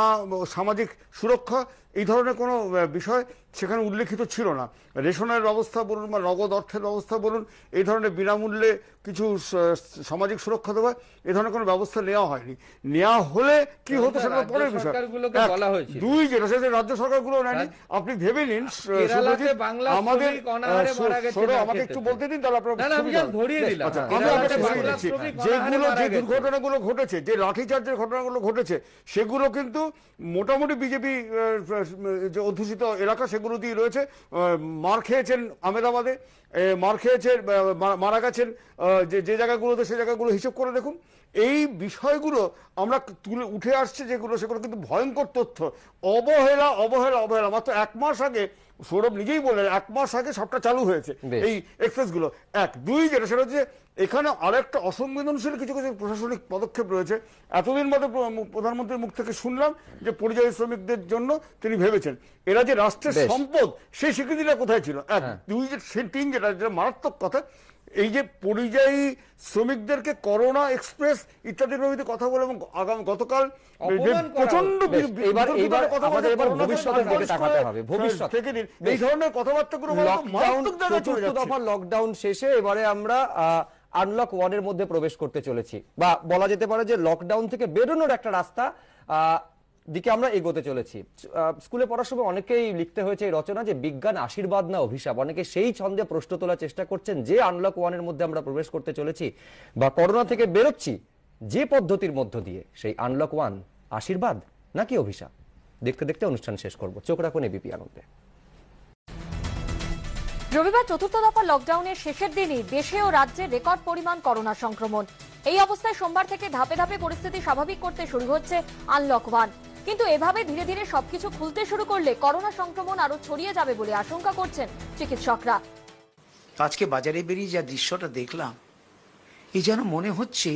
সামাজিক সুরক্ষা, এই ধরনের কোনো বিষয় সেখানে উল্লেখিত ছিল না। রেশনের ব্যবস্থা বলুন বা নগদ অর্থের ব্যবস্থা বলুন, এই ধরনের বিনামূল্যে কিছু সামাজিক সুরক্ষা দেওয়া, এই ধরনের কোনো ব্যবস্থা নেওয়া হয়নি। নেওয়া হলে কি হতো সেটা পরের বিষয়। দুই, যেটা সেটা রাজ্য সরকারগুলো নেয়নি। আপনি ভেবে নিন, আমাদের আমাকে একটু বলতে দিন, তাহলে আপনার যেগুলো যে দুর্ঘটনাগুলো ঘটেছে, যে লাঠিচার্জের ঘটনাগুলো ঘটেছে, সেগুলো কিন্তু মোটামুটি বিজেপি যে অধ্যুষিত এলাকা সেগুলো দিয়ে রয়েছে। মার খেয়েছেন আহমেদাবাদে, মার খেয়েছেন, মারা গেছেন যে জায়গাগুলোতে, সে জায়গাগুলো হিসেব করে দেখুন। এই বিষয়গুলো আমরা তুলে উঠে আসছে যেগুলো, সেগুলো কিন্তু ভয়ঙ্কর তথ্য। অবহেলা অবহেলা অবহেলা। মাত্র 1 মাস আগে, সৌরভ নিজেই বললেন, 1 মাস আগে সবটা চালু হয়েছে এই এক্সপ্রেসগুলো। 1, 2, যেটা সেটা হচ্ছে এখানে আরেকটা অসংবেদনশীল কিছু কিছু প্রশাসনিক পদক্ষেপ রয়েছে। এতদিন মধ্যে প্রধানমন্ত্রীর মুখ থেকে শুনলাম যে পরিযায়ী শ্রমিকদের জন্য তিনি ভেবেছেন। এরা যে রাষ্ট্রের সম্পদ, সেই স্বীকৃতিটা কোথায় ছিল? 1, 2, 3, যেটা মারাত্মক কথা, এই যে পরিযায়ী শ্রমিকদেরকে করোনা এক্সপ্রেস ইত্যাদি প্রভৃতি কথা বলে এবং গতকাল প্রচন্ড এই ধরনের কথাবার্তাগুলো লকডাউন শেষে এবারে আমরা আনলক 1 এর মধ্যে প্রবেশ করতে চলেছি, বা বলা যেতে পারে যে লকডাউন থেকে বেরোনোর একটা রাস্তা দিকে আমরা এগোতে চলেছি। স্কুলে পড়ার সময় অনেকেই লিখতে হয়েছে এই রচনা যে বিজ্ঞান আশীর্বাদ না অভিশাপ। অনেকে সেই ছন্দে প্রশ্ন তোলার চেষ্টা করছেন যে আনলক 1 এর মধ্যে আমরা প্রবেশ করতে চলেছি বা করোনা থেকে বেরোচ্ছি যে পদ্ধতির মধ্য দিয়ে, সেই আনলক 1 আশীর্বাদ নাকি অভিশাপ? দেখতে দেখতে অনুষ্ঠান শেষ করব। চোখ রাখুন এবিপি আনন্দে। রবিবার চতুর্থ দফা লকডাউনের শেষের দিনই দেশে ও রাজ্যে রেকর্ড পরিমাণ করোনা সংক্রমণ। এই অবস্থায় সোমবার থেকে ধাপে ধাপে পরিস্থিতি স্বাভাবিক করতে শুরু হচ্ছে আনলক 1। কিন্তু এভাবে ধীরে ধীরে সবকিছু খুলতে শুরু করলে করোনা সংক্রমণ আরো ছড়িয়ে যাবে বলে আশঙ্কা করছেন চিকিৎসকরা। আজকে বাজারে বেরিয়ে যা দৃশ্যটা দেখলাম, এই যেন মনে হচ্ছে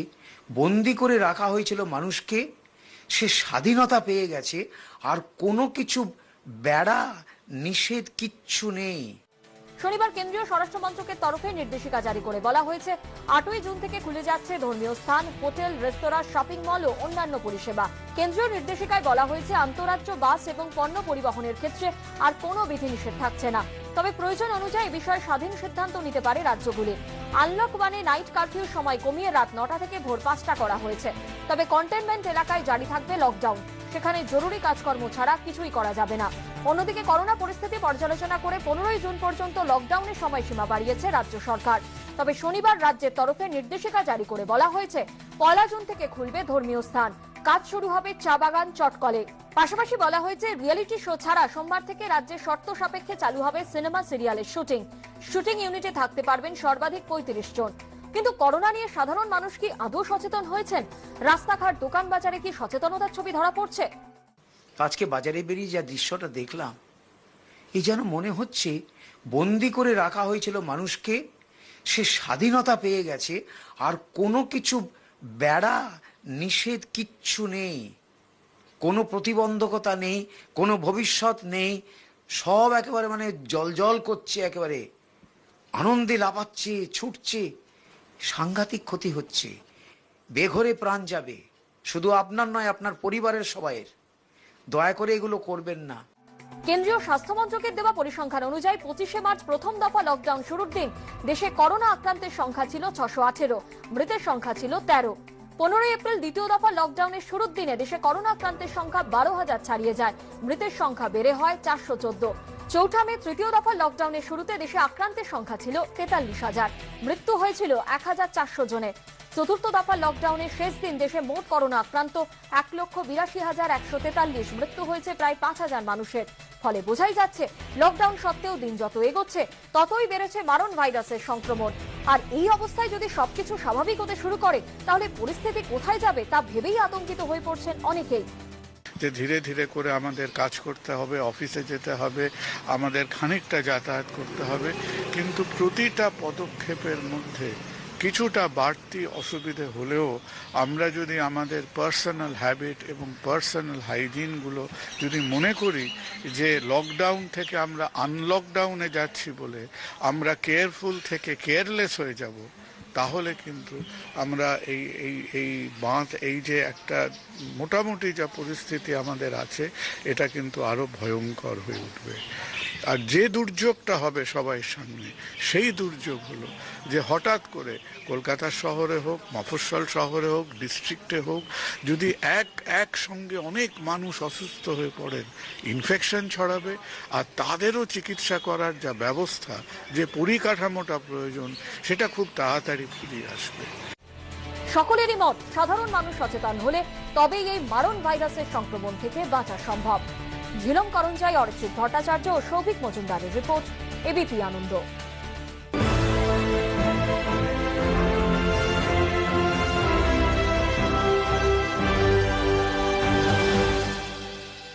বন্দি করে রাখা হয়েছিল মানুষকে, সে স্বাধীনতা পেয়ে গেছে, আর কোনো কিছু বেড়া নিষেধ কিচ্ছু নেই। শনিবার কেন্দ্রীয় স্বরাষ্ট্র মন্ত্রকের তরফে নির্দেশিকা জারি করে বলা হয়েছে 8ই জুন থেকে খুলে যাচ্ছে ধর্মীয় স্থান, হোটেল, রেস্তোরাঁ, শপিং মল ও অন্যান্য পরিষেবা। কেন্দ্রীয় নির্দেশিকায় বলা হয়েছে আন্তঃরাজ্য বাস এবং পণ্য পরিবহনের ক্ষেত্রে আর কোনো বিধিনিষেধ থাকছে না, তবে প্রয়োজন অনুযায়ী বিষয়ে স্বাধীন সিদ্ধান্ত নিতে পারে রাজ্যগুলি। আনলক 1-এ নাইট কারফিউর সময় কমিয়ে রাত 9টা থেকে ভোর 5টা করা হয়েছে। তবে কন্টেনমেন্ট এলাকায় জারি থাকবে লকডাউন, সেখানে জরুরি কাজকর্ম ছাড়া কিছুই করা যাবে না। অন্যদিকে করোনা পরিস্থিতি পর্যালোচনা করে 15ই জুন পর্যন্ত লকডাউনের সময়সীমা বাড়িয়েছে রাজ্য সরকার। তবে শনিবার রাজ্যের তরফে নির্দেশিকা জারি করে বলা হয়েছে 1 জুন থেকে খুলবে ধর্মীয় স্থান, কাজ শুরু হবে চা বাগান, চটকলে। পাশাপাশি বলা হয়েছে রিয়েলিটি শো ছাড়া সোমবার থেকে রাজ্যের শর্ত সাপেক্ষে চালু হবে সিনেমা সিরিয়ালের শুটিং ইউনিটে থাকতে পারবেন সর্বাধিক 35 জন। কিন্তু করোনা নিয়ে সাধারণ মানুষ কি আদৌ সচেতন হয়েছেন? রাস্তাঘাট, দোকান বাজারে কি সচেতনতার ছবি ধরা পড়ছে? আজকে বাজারে বেরিয়ে যা দৃশ্যটা দেখলাম, এই যেন মনে হচ্ছে বন্দি করে রাখা হয়েছিল মানুষকে, সে স্বাধীনতা পেয়ে গেছে, আর কোনো কিছু বেড়া নিষেধ কিচ্ছু নেই, কোনো প্রতিবন্ধকতা নেই, কোনো ভবিষ্যৎ নেই, সব একেবারে মানে জল করছে, একেবারে আনন্দে লাফাচ্ছে, ছুটছে। সাংঘাতিক ক্ষতি হচ্ছে, বেঘরে প্রাণ যাবে, শুধু আপনার নয়, আপনার পরিবারের সবাইয়ের। দয়া করে এগুলো করবেন না। কেন্দ্রীয় স্বাস্থ্য মন্ত্রকের দেওয়া পরিসংখ্যান অনুযায়ী 25শে মার্চ প্রথম দফা লকডাউন শুরুর দিন দেশে করোনা আক্রান্তের সংখ্যা ছিল 618, মৃতের সংখ্যা ছিল 13। 15ই এপ্রিল দ্বিতীয় দফা লকডাউনের শুরুর দিনে দেশে করোনা আক্রান্তের সংখ্যা 12,000 ছাড়িয়ে যায়, মৃতের সংখ্যা বেড়ে হয় 414। 4 মে তৃতীয় দফা লকডাউনের শুরুতে দেশে আক্রান্তের সংখ্যা ছিল 43,000, মৃত্যু হয়েছিল 1,400 জনের। চতুর্থ দফা লকডাউনের শেষ দিন দেশে মোট করোনা আক্রান্ত 1,82,143, মৃত্যু হয়েছে প্রায় 5,000 মানুষের। ফলে বোঝাই যাচ্ছে লকডাউন সত্ত্বেও দিন যত এগোচ্ছে ততই বেড়েছে মারণ ভাইরাসের সংক্রমণ। আর এই অবস্থায় যদি সবকিছু স্বাভাবিক হতে শুরু করে তাহলে পরিস্থিতি কোথায় যাবে তা ভেবেই আতঙ্কিত হয়ে পড়ছেন অনেকেই। যে ধীরে ধীরে করে আমাদের কাজ করতে হবে, অফিসে যেতে হবে, আমাদের খানিকটা যাতায়াত করতে হবে, কিন্তু প্রতিটা পদক্ষেপের মধ্যে কিছুটা বাড়তি অসুবিধে হলেও আমরা যদি আমাদের পার্সোনাল হ্যাবিট এবং পার্সোনাল হাইজিনগুলো যদি মনে করি যে লকডাউন থেকে আমরা আনলকডাউনে যাচ্ছি বলে আমরা কেয়ারফুল থেকে কেয়ারলেস হয়ে যাব, তাহলে কিন্তু আমরা এই বাঁধ, এই যে একটা মোটামুটি যা পরিস্থিতি আমাদের আছে, এটা কিন্তু আরো ভয়ঙ্কর হয়ে উঠবে। আর যে দুর্যোগটা হবে সবাই সামনে, সেই দুর্যোগ হলো যে হঠাৎ করে কলকাতা শহরে হোক, মফস্বল শহরে হোক, ডিস্ট্রিক্টে হোক, যদি একসঙ্গে অনেক মানুষ অসুস্থ হয়ে পড়েন, ইনফেকশন ছড়াবে, আর তাদেরও চিকিৎসা করার যা ব্যবস্থা, যে পরিকাঠামোটা প্রয়োজন, সেটা খুব তাড়াতাড়ি ফিরিয়ে আসবে। সকলেরই মত, সাধারণ মানুষ সচেতন হলে তবেই এই মারণ ভাইরাসের সংক্রমণ থেকে বাঁচা সম্ভব। ঝিলম করঞ্জাই, অরিজিৎ ভট্টাচার্য ও সৌভিক মজুমদারের রিপোর্ট, এবিপি আনন্দ।